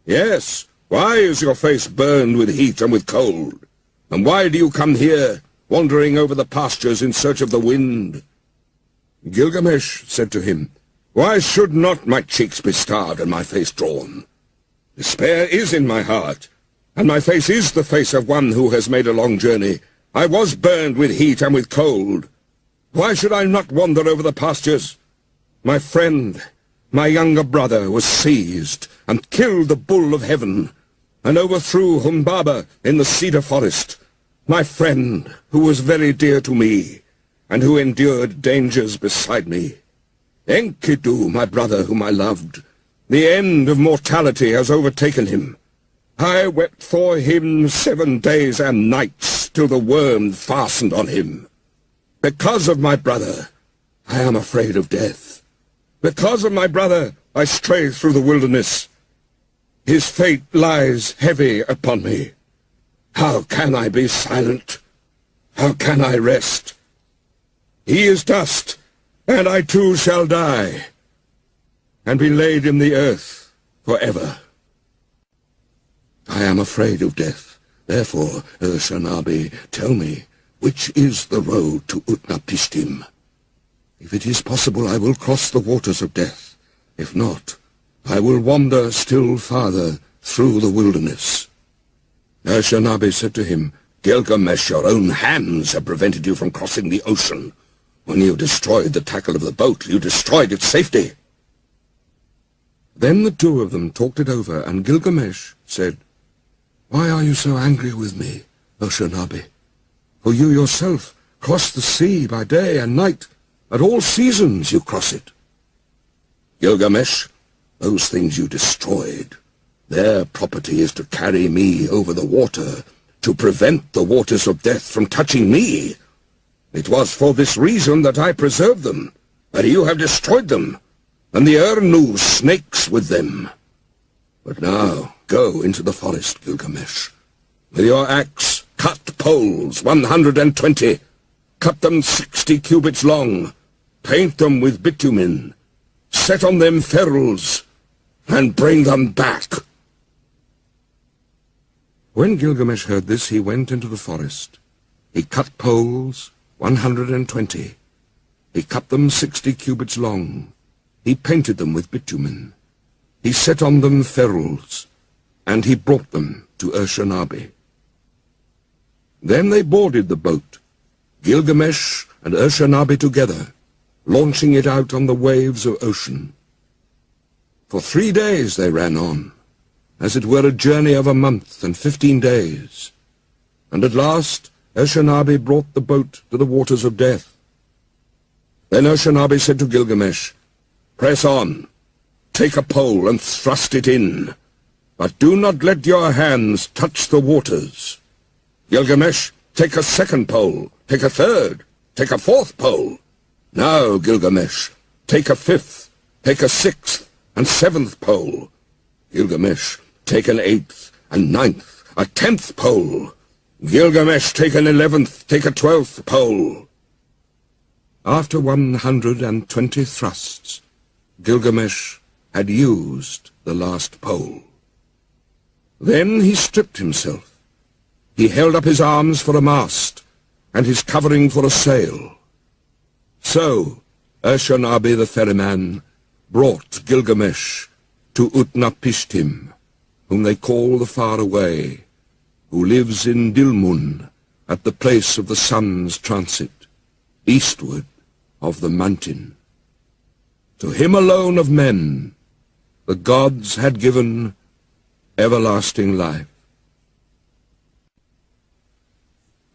Yes, why is your face burned with heat and with cold? And why do you come here, wandering over the pastures in search of the wind? Gilgamesh said to him, Why should not my cheeks be starved and my face drawn? Despair is in my heart, and my face is the face of one who has made a long journey. I was burned with heat and with cold. Why should I not wander over the pastures? My friend, my younger brother, was seized and killed the bull of heaven, and overthrew Humbaba in the cedar forest. My friend, who was very dear to me, and who endured dangers beside me. Enkidu, my brother whom I loved, the end of mortality has overtaken him. I wept for him 7 days and nights, till the worm fastened on him. Because of my brother, I am afraid of death. Because of my brother, I stray through the wilderness. His fate lies heavy upon me. How can I be silent? How can I rest? He is dust, and I too shall die, and be laid in the earth forever. I am afraid of death. Therefore, Ashurbanipal, tell me, which is the road to Utnapishtim? If it is possible, I will cross the waters of death. If not, I will wander still farther through the wilderness. Ashurbanipal said to him, Gilgamesh, your own hands have prevented you from crossing the ocean. When you destroyed the tackle of the boat, you destroyed its safety. Then the two of them talked it over, and Gilgamesh said, Why are you so angry with me, Ashurbanipal? For you yourself cross the sea by day and night. At all seasons you cross it. Gilgamesh, those things you destroyed, their property is to carry me over the water, to prevent the waters of death from touching me. It was for this reason that I preserved them, but you have destroyed them, and the Urnu snakes with them. But now go into the forest, Gilgamesh. With your axe, cut poles 120. Cut them 60 cubits long. Paint them with bitumen. Set on them ferrules, and bring them back. When Gilgamesh heard this, he went into the forest. He cut poles 120. He cut them 60 cubits long. He painted them with bitumen. He set on them ferrules, and he brought them to Ashurbanipal. Then they boarded the boat, Gilgamesh and Ashurbanipal together, launching it out on the waves of ocean. For 3 days they ran on, as it were a journey of a month and 15 days, and at last Ashurbanipal brought the boat to the waters of death. Then Ashurbanipal said to Gilgamesh, Press on, take a pole and thrust it in, but do not let your hands touch the waters. Gilgamesh, take a second pole, take a third, take a fourth pole. Now, Gilgamesh, take a fifth, take a sixth, and seventh pole. Gilgamesh, take an eighth, and ninth, a 10th pole. Gilgamesh, take an 11th, take a 12th pole. After 120 thrusts, Gilgamesh had used the last pole. Then he stripped himself. He held up his arms for a mast, and his covering for a sail. So Ashurbanipal the ferryman brought Gilgamesh to Utnapishtim, whom they call the Far Away, who lives in Dilmun, at the place of the sun's transit, eastward of the mountain. To him alone of men the gods had given everlasting life.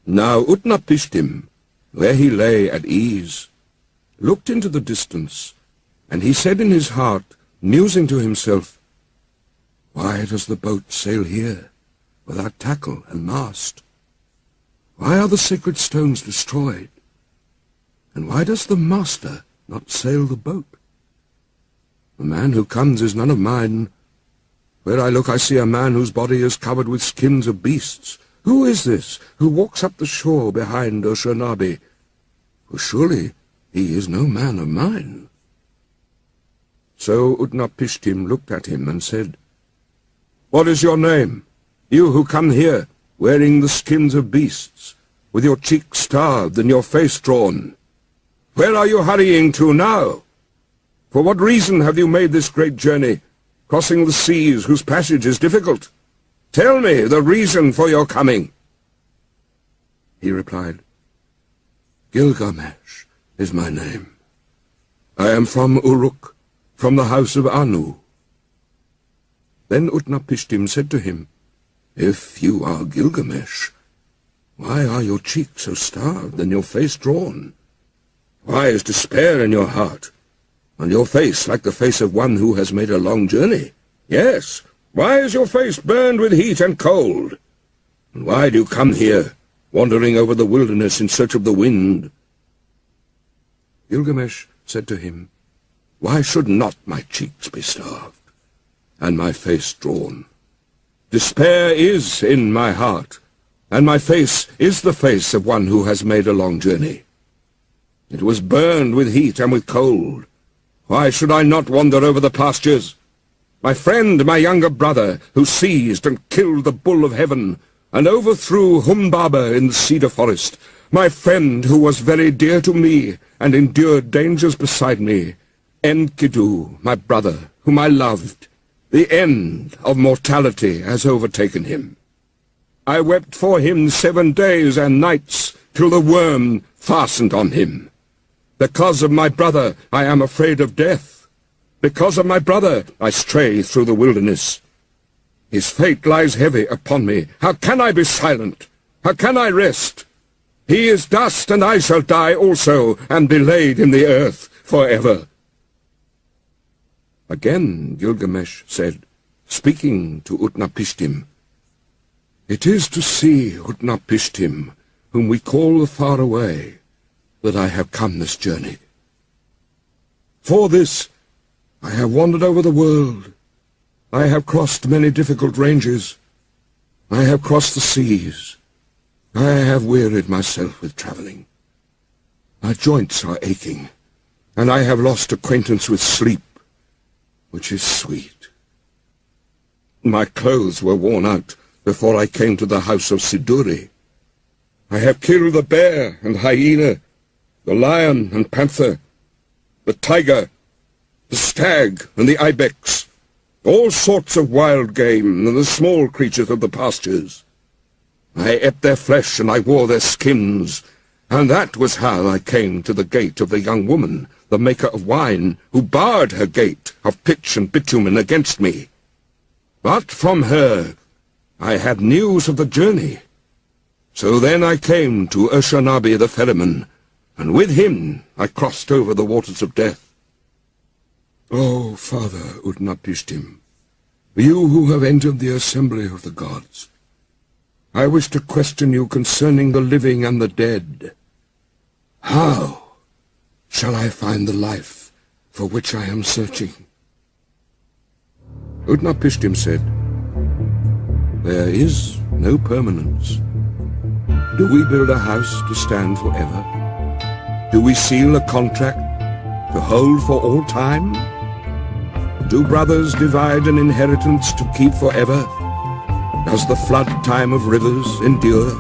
Now Utnapishtim, where he lay at ease, looked into the distance, and he said in his heart, musing to himself, Why does the boat sail here, without tackle and mast? Why are the sacred stones destroyed? And why does the master not sail the boat? The man who comes is none of mine. Where I look I see a man whose body is covered with skins of beasts. Who is this who walks up the shore behind Ashurbanipal? For surely he is no man of mine. So Utnapishtim looked at him and said, What is your name, you who come here, wearing the skins of beasts, with your cheeks starved and your face drawn? Where are you hurrying to now? For what reason have you made this great journey, crossing the seas whose passage is difficult? Tell me the reason for your coming. He replied, Gilgamesh is my name. I am from Uruk, from the house of Anu. Then Utnapishtim said to him, If you are Gilgamesh, why are your cheeks so starved and your face drawn? Why is despair in your heart, and your face like the face of one who has made a long journey? Yes, why is your face burned with heat and cold? And why do you come here, wandering over the wilderness in search of the wind? Gilgamesh said to him, Why should not my cheeks be starved, and my face drawn? Despair is in my heart, and my face is the face of one who has made a long journey. It was burned with heat and with cold. Why should I not wander over the pastures? My friend, my younger brother, who seized and killed the bull of heaven, and overthrew Humbaba in the cedar forest, my friend who was very dear to me, and endured dangers beside me, Enkidu, my brother, whom I loved, the end of mortality has overtaken him. I wept for him 7 days and nights, till the worm fastened on him. Because of my brother, I am afraid of death. Because of my brother, I stray through the wilderness. His fate lies heavy upon me. How can I be silent? How can I rest? He is dust, and I shall die also, and be laid in the earth forever. Again Gilgamesh said, speaking to Utnapishtim, It is to see Utnapishtim, whom we call the Far Away, that I have come this journey. For this I have wandered over the world. I have crossed many difficult ranges. I have crossed the seas. I have wearied myself with travelling. My joints are aching, and I have lost acquaintance with sleep, which is sweet. My clothes were worn out before I came to the house of Siduri. I have killed the bear and hyena, the lion and panther, the tiger, the stag and the ibex, all sorts of wild game and the small creatures of the pastures. I ate their flesh and I wore their skins, and that was how I came to the gate of the young woman, the maker of wine, who barred her gate of pitch and bitumen against me. But from her I had news of the journey. So then I came to Ashurbanipal the ferryman, and with him I crossed over the waters of death. O Father Utnapishtim, you who have entered the assembly of the gods, I wish to question you concerning the living and the dead. How shall I find the life for which I am searching? Utnapishtim said, There is no permanence. Do we build a house to stand forever? Do we seal a contract to hold for all time? Do brothers divide an inheritance to keep forever? Does the flood time of rivers endure?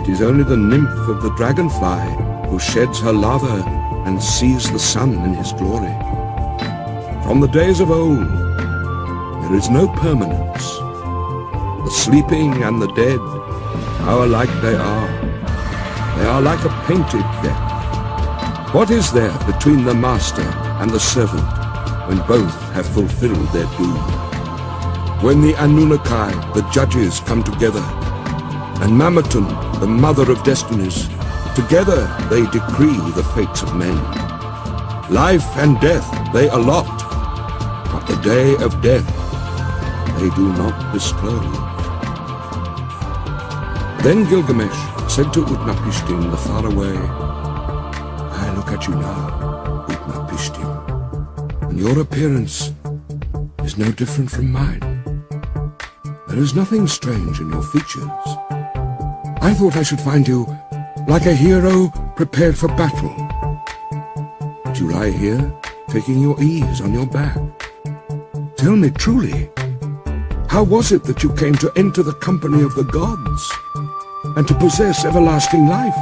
It is only the nymph of the dragonfly who sheds her lava and sees the sun in his glory. From the days of old, there is no permanence. The sleeping and the dead, how alike they are. They are like a painted death. What is there between the master and the servant when both have fulfilled their doom? When the Anunnaki, the judges, come together, and Mamatun, the mother of destinies, together they decree the fates of men. Life and death they allot, but the day of death they do not disclose. Then Gilgamesh said to Utnapishtim the Far Away, I look at you now, Utnapishtim. and your appearance is no different from mine. There is nothing strange in your features. I thought I should find you like a hero prepared for battle. But you lie here, taking your ease on your back. Tell me truly, how was it that you came to enter the company of the gods, and to possess everlasting life?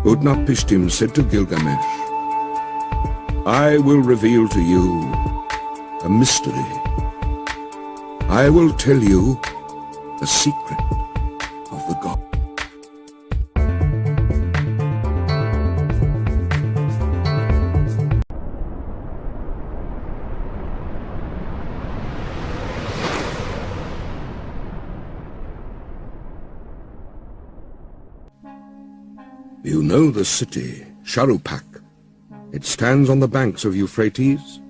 Utnapishtim said to Gilgamesh, I will reveal to you a mystery. I will tell you the secret of the god. You know the city, Sharupak. It stands on the banks of Euphrates.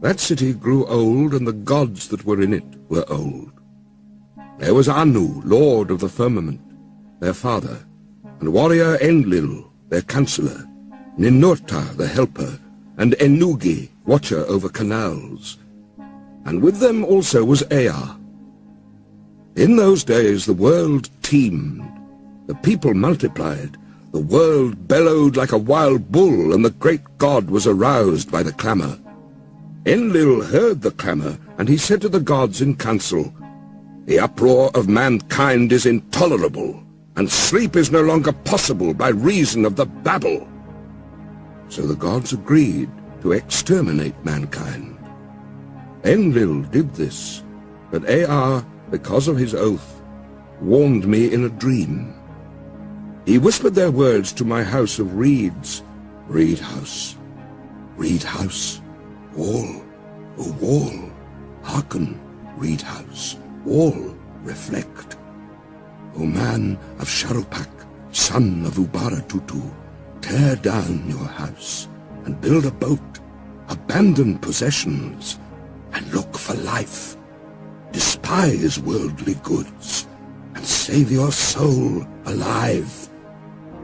That city grew old, and the gods that were in it were old. There was Anu, lord of the firmament, their father, and warrior Enlil, their counselor, Ninurta, the helper, and Ennugi, watcher over canals. And with them also was Ea. In those days the world teemed, the people multiplied, the world bellowed like a wild bull, and the great god was aroused by the clamour. Enlil heard the clamour, and he said to the gods in council, The uproar of mankind is intolerable, and sleep is no longer possible by reason of the babble. So the gods agreed to exterminate mankind. Enlil did this, but Ea, because of his oath, warned me in a dream. He whispered their words to my house of reeds. Reed house, wall, O wall, hearken, reed house, wall, reflect. O man of Sharupak, son of Ubaratutu, tear down your house, and build a boat, abandon possessions, and look for life. Despise worldly goods, and save your soul alive.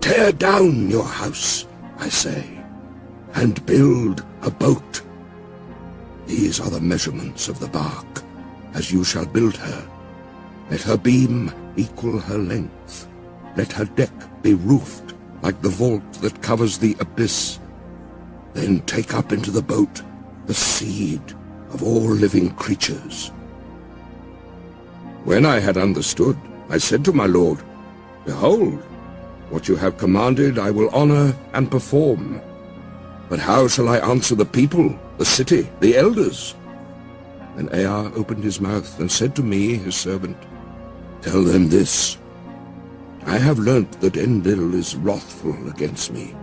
Tear down your house, I say, and build a boat. These are the measurements of the bark, as you shall build her. Let her beam equal her length. Let her deck be roofed like the vault that covers the abyss. Then take up into the boat the seed of all living creatures. When I had understood, I said to my lord, Behold, what you have commanded I will honor and perform. But how shall I answer the people, the city, the elders? Then Ea opened his mouth and said to me, his servant, Tell them this. I have learnt that Enlil is wrathful against me.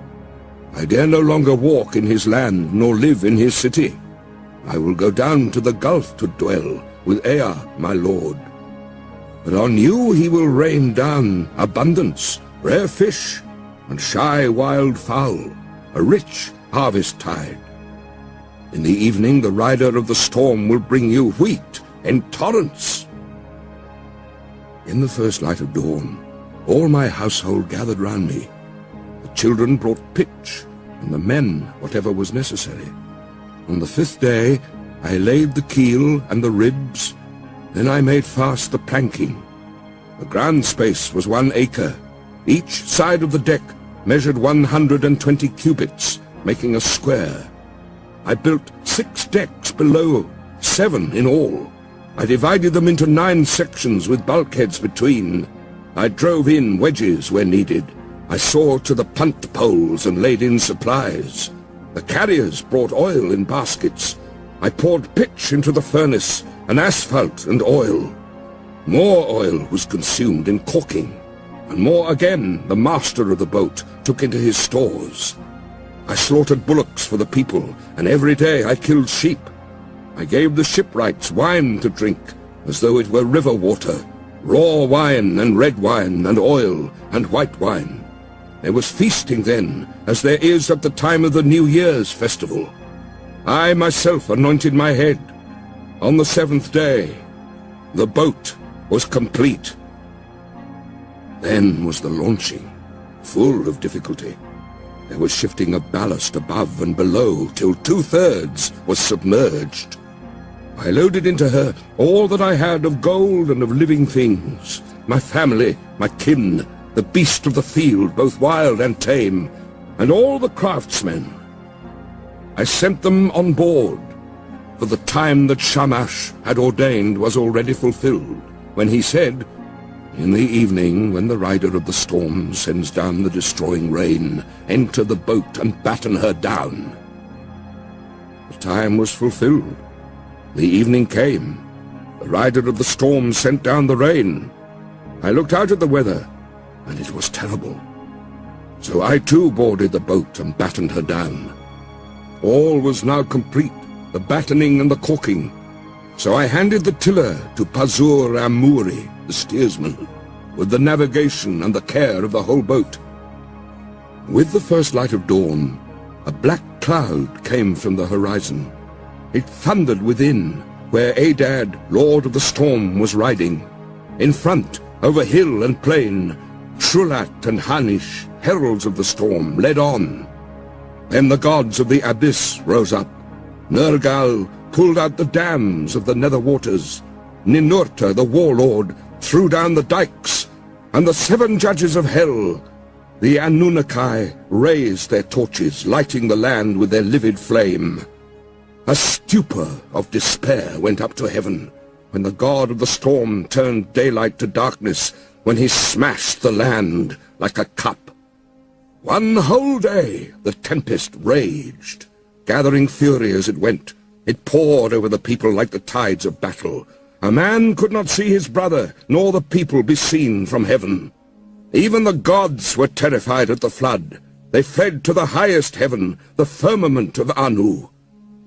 I dare no longer walk in his land, nor live in his city. I will go down to the gulf to dwell with Ea, my lord. But on you he will rain down abundance, rare fish, and shy wild fowl, a rich harvest tide. In the evening the rider of the storm will bring you wheat in torrents. In the first light of dawn, all my household gathered round me. The children brought pitch, and the men whatever was necessary. On the 5th day I laid the keel and the ribs, then I made fast the planking. The ground space was 1 acre. Each side of the deck measured 120 cubits, making a square. I built 6 decks below, 7 in all. I divided them into 9 sections with bulkheads between. I drove in wedges where needed. I saw to the punt poles and laid in supplies. The carriers brought oil in baskets. I poured pitch into the furnace, and asphalt and oil. More oil was consumed in caulking, and more again the master of the boat took into his stores. I slaughtered bullocks for the people, and every day I killed sheep. I gave the shipwrights wine to drink, as though it were river water, raw wine and red wine and oil and white wine. There was feasting then, as there is at the time of the New Year's festival. I myself anointed my head. On the 7th day, the boat was complete. Then was the launching, full of difficulty. There was shifting of ballast above and below till 2/3 was submerged. I loaded into her all that I had of gold and of living things, my family, my kin, the beast of the field, both wild and tame, and all the craftsmen. I sent them on board, for the time that Shamash had ordained was already fulfilled, when he said, "In the evening, when the rider of the storm sends down the destroying rain, enter the boat and batten her down." The time was fulfilled. The evening came. The rider of the storm sent down the rain. I looked out at the weather, and it was terrible. So I too boarded the boat and battened her down. All was now complete, the battening and the caulking. So I handed the tiller to Pazur-Amuri, the steersman, with the navigation and the care of the whole boat. With the first light of dawn, a black cloud came from the horizon. It thundered within, where Adad, lord of the storm, was riding. In front, over hill and plain, Shulat and Hanish, heralds of the storm, led on. Then the gods of the abyss rose up. Nergal pulled out the dams of the nether waters. Ninurta, the warlord, threw down the dikes, and the 7 judges of hell, the Anunnaki, raised their torches, lighting the land with their livid flame. A stupor of despair went up to heaven when the god of the storm turned daylight to darkness, when he smashed the land like a cup. One whole day the tempest raged, gathering fury as it went. It poured over the people like the tides of battle. A man could not see his brother, nor the people be seen from heaven. Even the gods were terrified at the flood. They fled to the highest heaven, the firmament of Anu.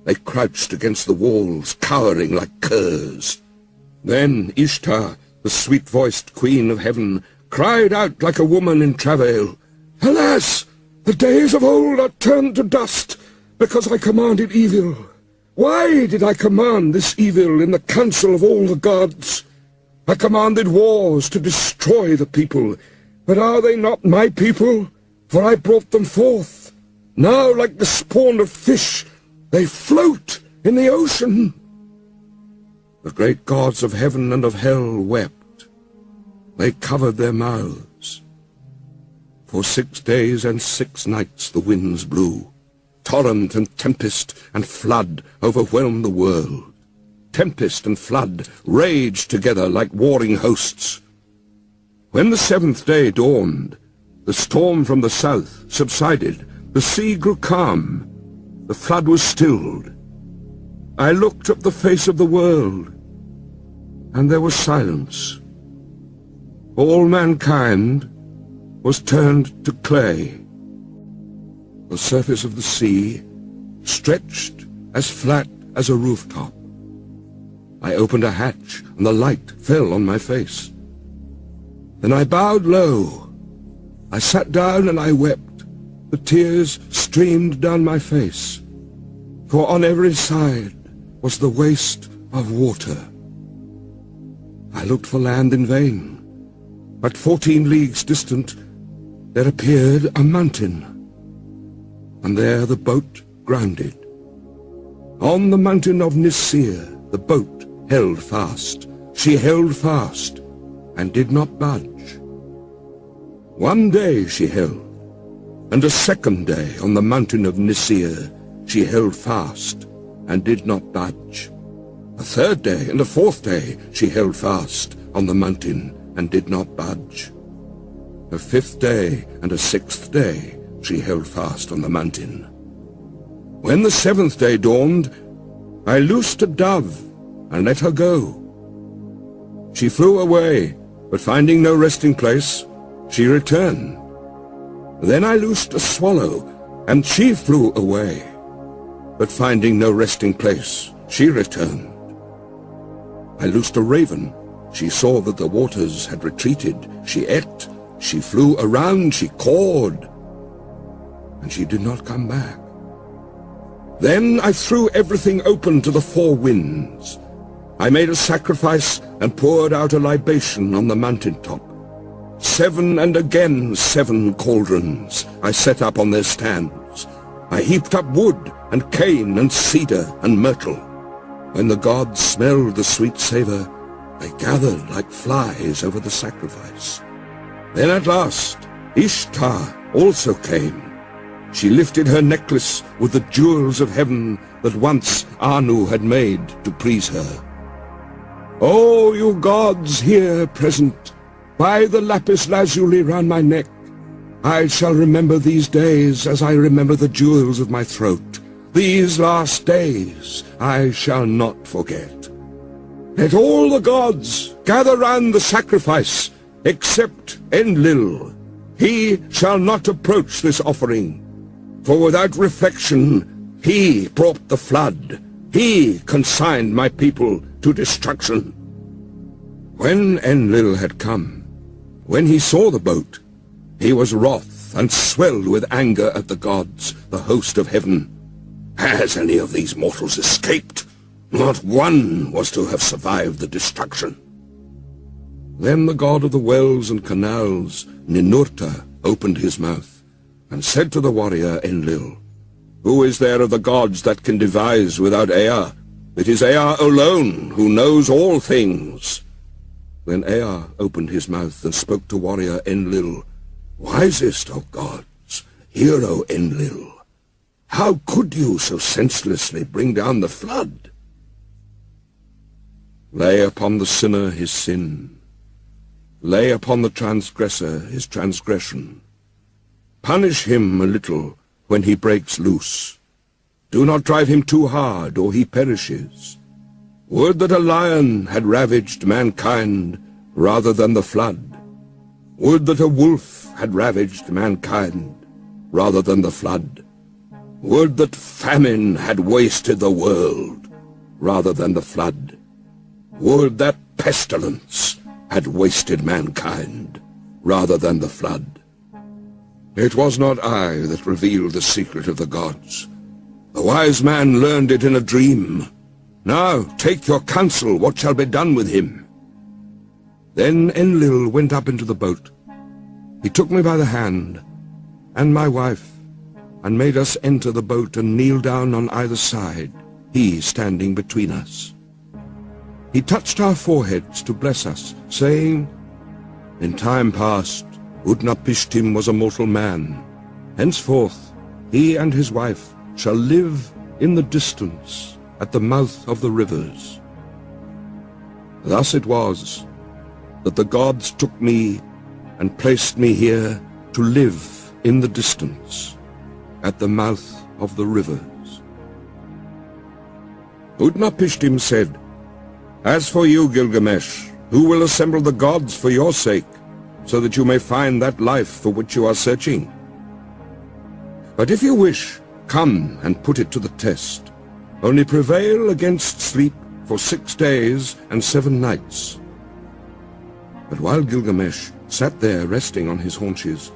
They crouched against the walls, cowering like curs. Then Ishtar, the sweet-voiced queen of heaven, cried out like a woman in travail, "Alas! The days of old are turned to dust, because I commanded evil. Why did I command this evil in the council of all the gods? I commanded wars to destroy the people, but are they not my people? For I brought them forth. Now, like the spawn of fish, they float in the ocean." The great gods of heaven and of hell wept. They covered their mouths. For 6 days and 6 nights the winds blew. Torrent and tempest and flood overwhelmed the world. Tempest and flood raged together like warring hosts. When the 7th day dawned, the storm from the south subsided, the sea grew calm, the flood was stilled. I looked up the face of the world, and there was silence. All mankind was turned to clay. The surface of the sea stretched as flat as a rooftop. I opened a hatch, and the light fell on my face. Then I bowed low. I sat down and I wept. The tears streamed down my face, for on every side was the waste of water. I looked for land in vain, but 14 leagues distant there appeared a mountain, and there the boat grounded. On the mountain of Nisir the boat held fast. She held fast and did not budge. 1 day she held, and a 2nd day on the mountain of Nisir she held fast and did not budge. A 3rd day and a 4th day she held fast on the mountain and did not budge. A 5th day and a 6th day she held fast on the mountain. When the 7th day dawned, I loosed a dove and let her go. She flew away, but finding no resting place, she returned. Then I loosed a swallow, and she flew away, but finding no resting place, she returned. I loosed a raven. She saw that the waters had retreated. She ate, she flew around, she cawed, and she did not come back. Then I threw everything open to the 4 winds. I made a sacrifice and poured out a libation on the mountaintop. 7 and again 7 cauldrons I set up on their stands. I heaped up wood and cane and cedar and myrtle. When the gods smelled the sweet savour, they gathered like flies over the sacrifice. Then at last Ishtar also came. She lifted her necklace with the jewels of heaven that once Anu had made to please her. O you gods here present, by the lapis lazuli round my neck, I shall remember these days as I remember the jewels of my throat. These last days I shall not forget. Let all the gods gather round the sacrifice, except Enlil. He shall not approach this offering, for without reflection he brought the flood. He consigned my people to destruction. When Enlil had come, when he saw the boat, he was wroth and swelled with anger at the gods, the host of heaven. Has any of these mortals escaped? Not one was to have survived the destruction. Then the god of the wells and canals, Ninurta, opened his mouth, and said to the warrior Enlil, Who is there of the gods that can devise without Ea? It is Ea alone who knows all things. Then Ea opened his mouth and spoke to warrior Enlil, Wisest of gods, hero Enlil, how could you so senselessly bring down the flood? Lay upon the sinner his sin. Lay upon the transgressor his transgression. Punish him a little when he breaks loose. Do not drive him too hard, or he perishes. Would that a lion had ravaged mankind rather than the flood. Would that a wolf had ravaged mankind rather than the flood. Would that famine had wasted the world rather than the flood. Would that pestilence had wasted mankind rather than the flood. It was not I that revealed the secret of the gods. The wise man learned it in a dream. Now take your counsel, what shall be done with him? Then Enlil went up into the boat. He took me by the hand, and my wife, and made us enter the boat and kneel down on either side, he standing between us. He touched our foreheads to bless us, saying, In time past, Utnapishtim was a mortal man. Henceforth, he and his wife shall live in the distance at the mouth of the rivers. Thus it was that the gods took me and placed me here to live in the distance at the mouth of the rivers. Utnapishtim said, As for you, Gilgamesh, who will assemble the gods for your sake, so that you may find that life for which you are searching? But if you wish, come and put it to the test. Only prevail against sleep for 6 days and 7 nights. But while Gilgamesh sat there resting on his haunches,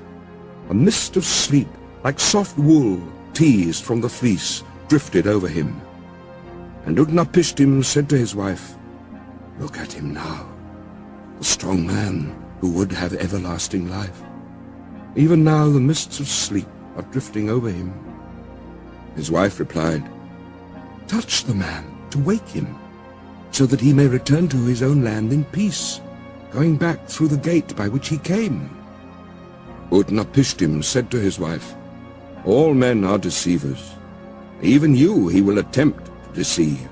a mist of sleep, like soft wool teased from the fleece, drifted over him. And Utnapishtim said to his wife, Look at him now, the strong man who would have everlasting life. Even now the mists of sleep are drifting over him. His wife replied, Touch the man to wake him, so that he may return to his own land in peace, going back through the gate by which he came. Utnapishtim said to his wife, All men are deceivers. Even you he will attempt to deceive.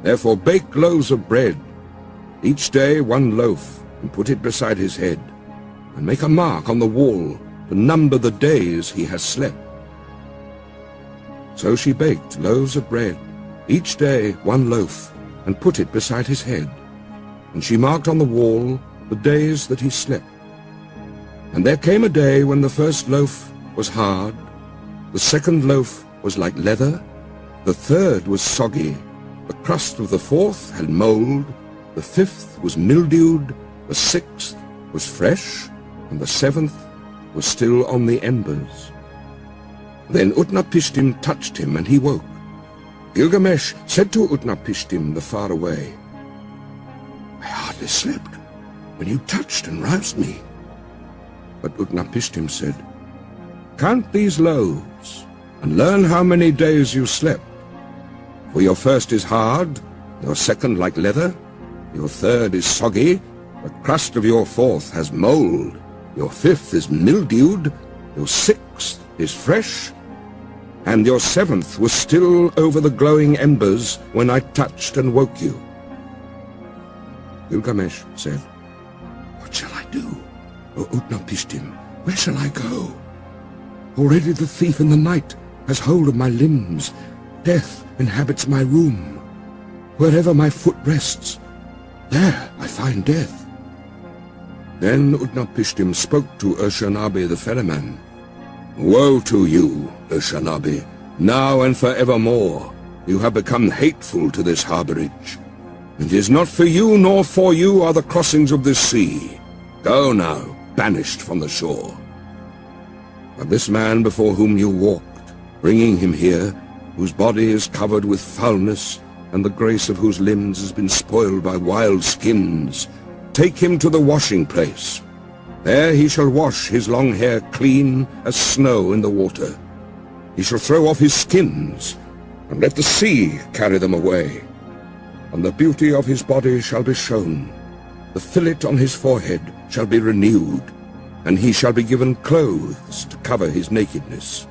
Therefore bake loaves of bread, each day 1 loaf, and put it beside his head, and make a mark on the wall to number the days he has slept. So she baked loaves of bread, each day 1 loaf, and put it beside his head, and she marked on the wall the days that he slept. And there came a day when the first loaf was hard, the second loaf was like leather, the third was soggy, the crust of the fourth had mold, the fifth was mildewed, the sixth was fresh, and the seventh was still on the embers. Then Utnapishtim touched him, and he woke. Gilgamesh said to Utnapishtim the far away, I hardly slept when you touched and roused me. But Utnapishtim said, "Count these loaves, and learn how many days you slept. For your first is hard, your second like leather, your third is soggy, the crust of your fourth has mold, your fifth is mildewed, your sixth is fresh, and your seventh was still over the glowing embers when I touched and woke you." Gilgamesh said, "What shall I do? O Utnapishtim, where shall I go? Already the thief in the night has hold of my limbs. Death inhabits my room. Wherever my foot rests, there I find death." Then Utnapishtim spoke to Ur-Shanabi the ferryman. "Woe to you, Ur-Shanabi! Now and forevermore you have become hateful to this harborage. It is not for you nor for you are the crossings of this sea. Go now, banished from the shore. But this man before whom you walked, bringing him here, whose body is covered with foulness, and the grace of whose limbs has been spoiled by wild skins, take him to the washing place. There he shall wash his long hair clean as snow in the water. He shall throw off his skins, and let the sea carry them away. And the beauty of his body shall be shown. The fillet on his forehead shall be renewed, and he shall be given clothes to cover his nakedness.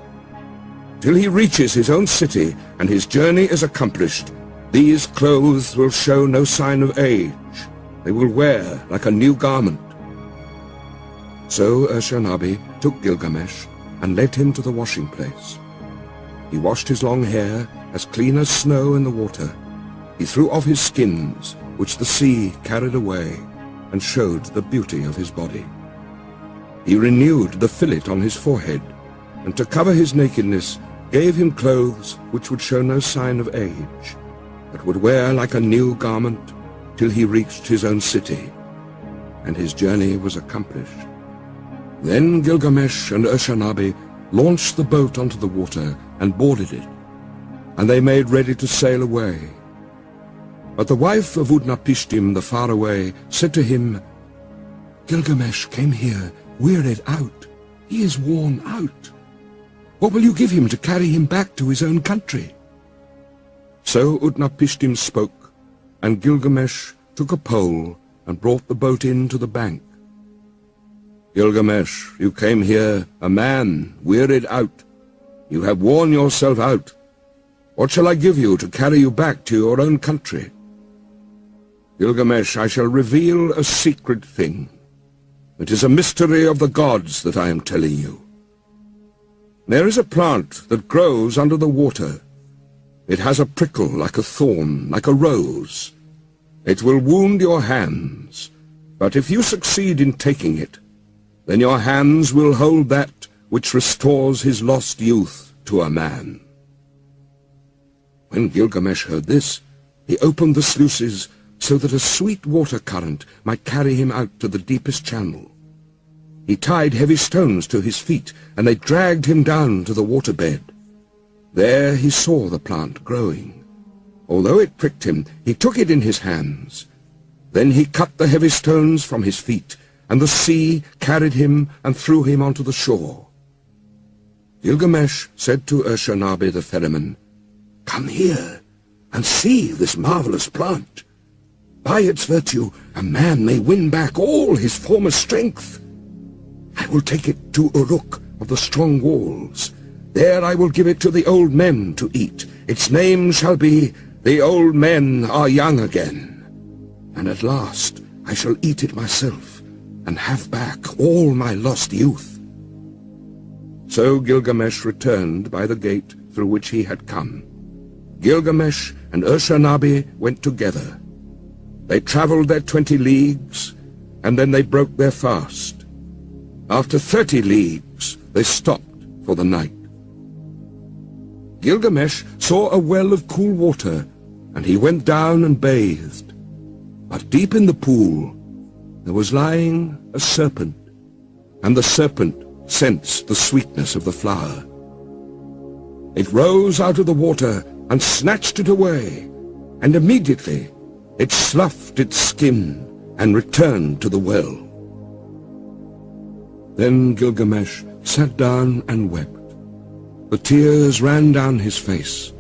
Till he reaches his own city, and his journey is accomplished, these clothes will show no sign of age. They will wear like a new garment." So Ur-Shanabi took Gilgamesh and led him to the washing place. He washed his long hair as clean as snow in the water. He threw off his skins, which the sea carried away, and showed the beauty of his body. He renewed the fillet on his forehead, and to cover his nakedness gave him clothes which would show no sign of age, but would wear like a new garment till he reached his own city, and his journey was accomplished. Then Gilgamesh and Ur-Shanabi launched the boat onto the water and boarded it, and they made ready to sail away. But the wife of Utnapishtim the faraway said to him, "Gilgamesh came here wearied out. He is worn out. What will you give him to carry him back to his own country?" So Utnapishtim spoke, and Gilgamesh took a pole and brought the boat in to the bank. "Gilgamesh, you came here a man, wearied out. You have worn yourself out. What shall I give you to carry you back to your own country?" "Gilgamesh, I shall reveal a secret thing. It is a mystery of the gods that I am telling you. There is a plant that grows under the water. It has a prickle like a thorn, like a rose. It will wound your hands, but if you succeed in taking it, then your hands will hold that which restores his lost youth to a man." When Gilgamesh heard this, he opened the sluices so that a sweet water current might carry him out to the deepest channel. He tied heavy stones to his feet, and they dragged him down to the waterbed. There he saw the plant growing. Although it pricked him, he took it in his hands. Then he cut the heavy stones from his feet, and the sea carried him and threw him onto the shore. Gilgamesh said to Ur-Shanabi the ferryman, "Come here and see this marvelous plant. By its virtue, a man may win back all his former strength. I will take it to Uruk of the strong walls. There I will give it to the old men to eat. Its name shall be, The Old Men Are Young Again. And at last I shall eat it myself, and have back all my lost youth." So Gilgamesh returned by the gate through which he had come. Gilgamesh and Ur-Shanabi went together. They travelled their 20 leagues, and then they broke their fast. After 30 leagues, they stopped for the night. Gilgamesh saw a well of cool water, and he went down and bathed. But deep in the pool there was lying a serpent, and the serpent sensed the sweetness of the flower. It rose out of the water and snatched it away, and immediately it sloughed its skin and returned to the well. Then Gilgamesh sat down and wept. The tears ran down his face,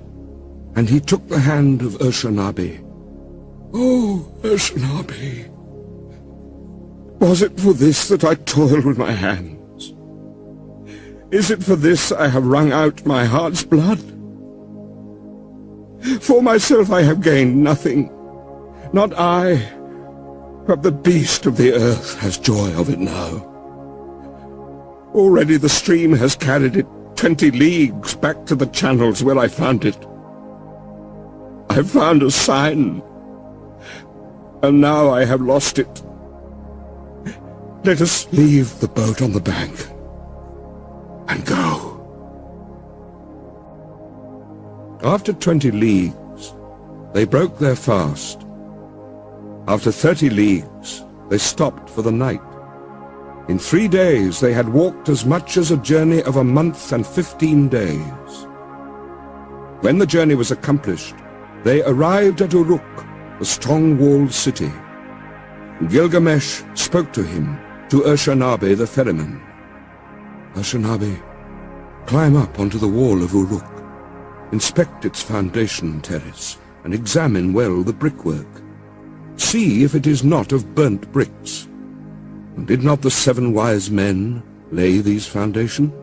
and he took the hand of Ur-Shanabi. "Oh, Ur-Shanabi, was it for this that I toiled with my hands? Is it for this I have wrung out my heart's blood? For myself I have gained nothing, not I, but the beast of the earth has joy of it now. Already the stream has carried it 20 leagues back to the channels where I found it. I found a sign, and now I have lost it. Let us leave the boat on the bank and go." After 20 leagues, they broke their fast. After 30 leagues, they stopped for the night. In 3 days they had walked as much as a journey of a month and 15 days. When the journey was accomplished, they arrived at Uruk, the strong-walled city. Gilgamesh spoke to him, to Ur-Shanabi the ferryman. "Ur-Shanabi, climb up onto the wall of Uruk. Inspect its foundation terrace, and examine well the brickwork. See if it is not of burnt bricks. And did not the 7 wise men lay these foundations?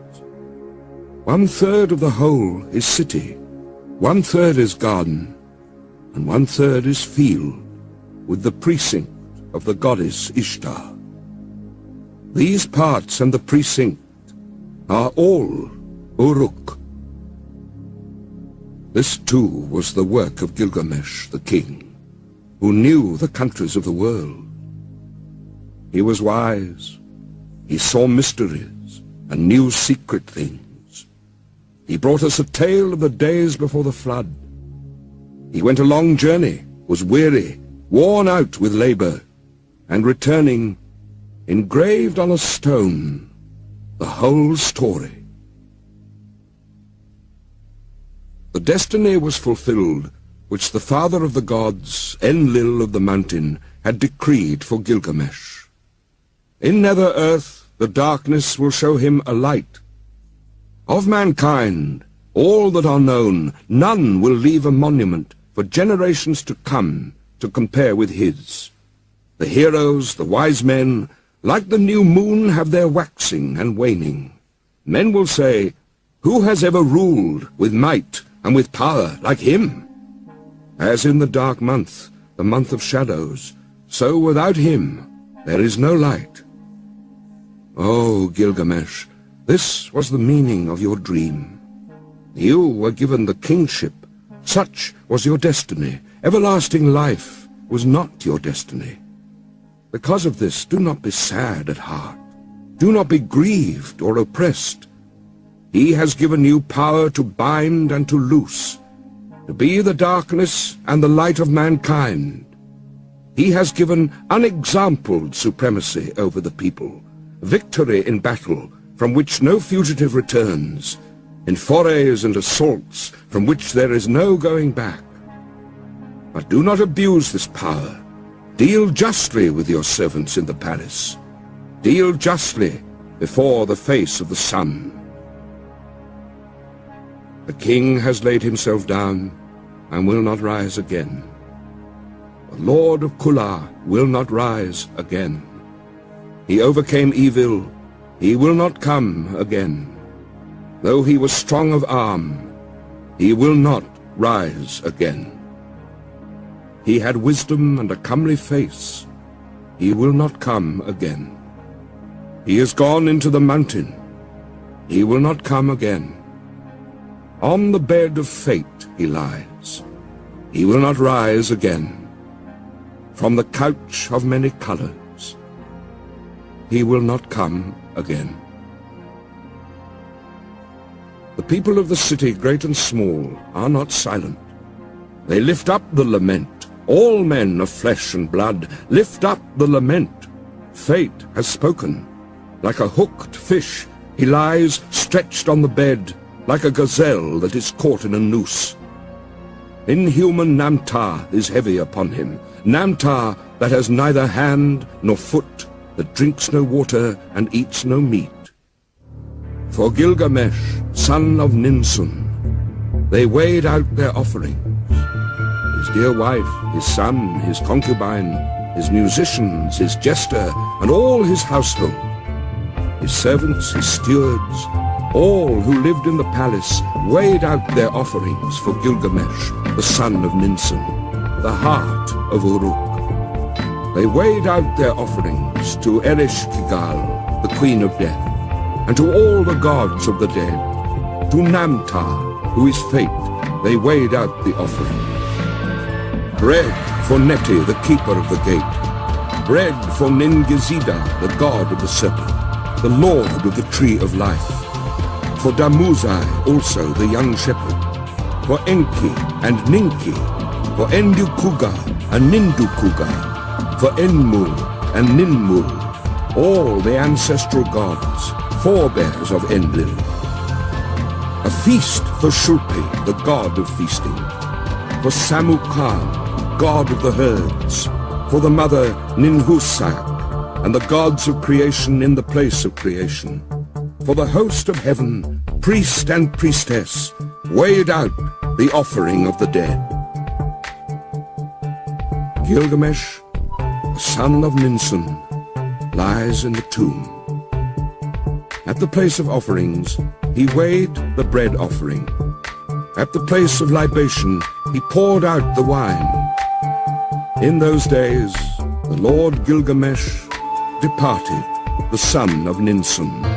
1/3 of the whole is city, 1/3 is garden, and 1/3 is field, with the precinct of the goddess Ishtar. These parts and the precinct are all Uruk." This too was the work of Gilgamesh the king, who knew the countries of the world. He was wise, he saw mysteries, and knew secret things. He brought us a tale of the days before the flood. He went a long journey, was weary, worn out with labor, and returning, engraved on a stone the whole story. The destiny was fulfilled which the father of the gods, Enlil of the mountain, had decreed for Gilgamesh. In nether earth the darkness will show him a light. Of mankind, all that are known, none will leave a monument for generations to come to compare with his. The heroes, the wise men, like the new moon, have their waxing and waning. Men will say, "Who has ever ruled with might and with power like him?" As in the dark month, the month of shadows, so without him there is no light. "Oh, Gilgamesh, this was the meaning of your dream. You were given the kingship. Such was your destiny. Everlasting life was not your destiny. Because of this, do not be sad at heart. Do not be grieved or oppressed. He has given you power to bind and to loose, to be the darkness and the light of mankind. He has given unexampled supremacy over the people, victory in battle from which no fugitive returns, in forays and assaults from which there is no going back. But do not abuse this power. Deal justly with your servants in the palace. Deal justly before the face of the sun." The king has laid himself down and will not rise again. The Lord of Kula will not rise again. He overcame evil, he will not come again. Though he was strong of arm, he will not rise again. He had wisdom and a comely face, he will not come again. He is gone into the mountain, he will not come again. On the bed of fate he lies, he will not rise again. From the couch of many colors, he will not come again. The people of the city, great and small, are not silent. They lift up the lament. All men of flesh and blood, lift up the lament. Fate has spoken. Like a hooked fish, he lies stretched on the bed, like a gazelle that is caught in a noose. Inhuman Namtar is heavy upon him, Namtar that has neither hand nor foot, that drinks no water and eats no meat. For Gilgamesh, son of Ninsun, they weighed out their offerings. His dear wife, his son, his concubine, his musicians, his jester, and all his household, his servants, his stewards, all who lived in the palace weighed out their offerings for Gilgamesh, the son of Ninsun, the heart of Uruk. They weighed out their offerings to Ereshkigal, the queen of death, and to all the gods of the dead. To Namtar, who is fate, they weighed out the offering. Bread for Neti, the keeper of the gate. Bread for Ningizida, the god of the serpent, the lord of the tree of life. For Dumuzid also, the young shepherd. For Enki and Ninki. For Endukuga and Nindukuga. For Enmul and Ninmul, all the ancestral gods, forebears of Enlil. A feast for Shūtur, the god of feasting. For Samukan, god of the herds. For the mother Ninhusak, and the gods of creation in the place of creation. For the host of heaven, priest and priestess, weighed out the offering of the dead. Gilgamesh, son of Ninsun, lies in the tomb. At the place of offerings, he weighed the bread offering. At the place of libation, he poured out the wine. In those days, the Lord Gilgamesh departed, the son of Ninsun.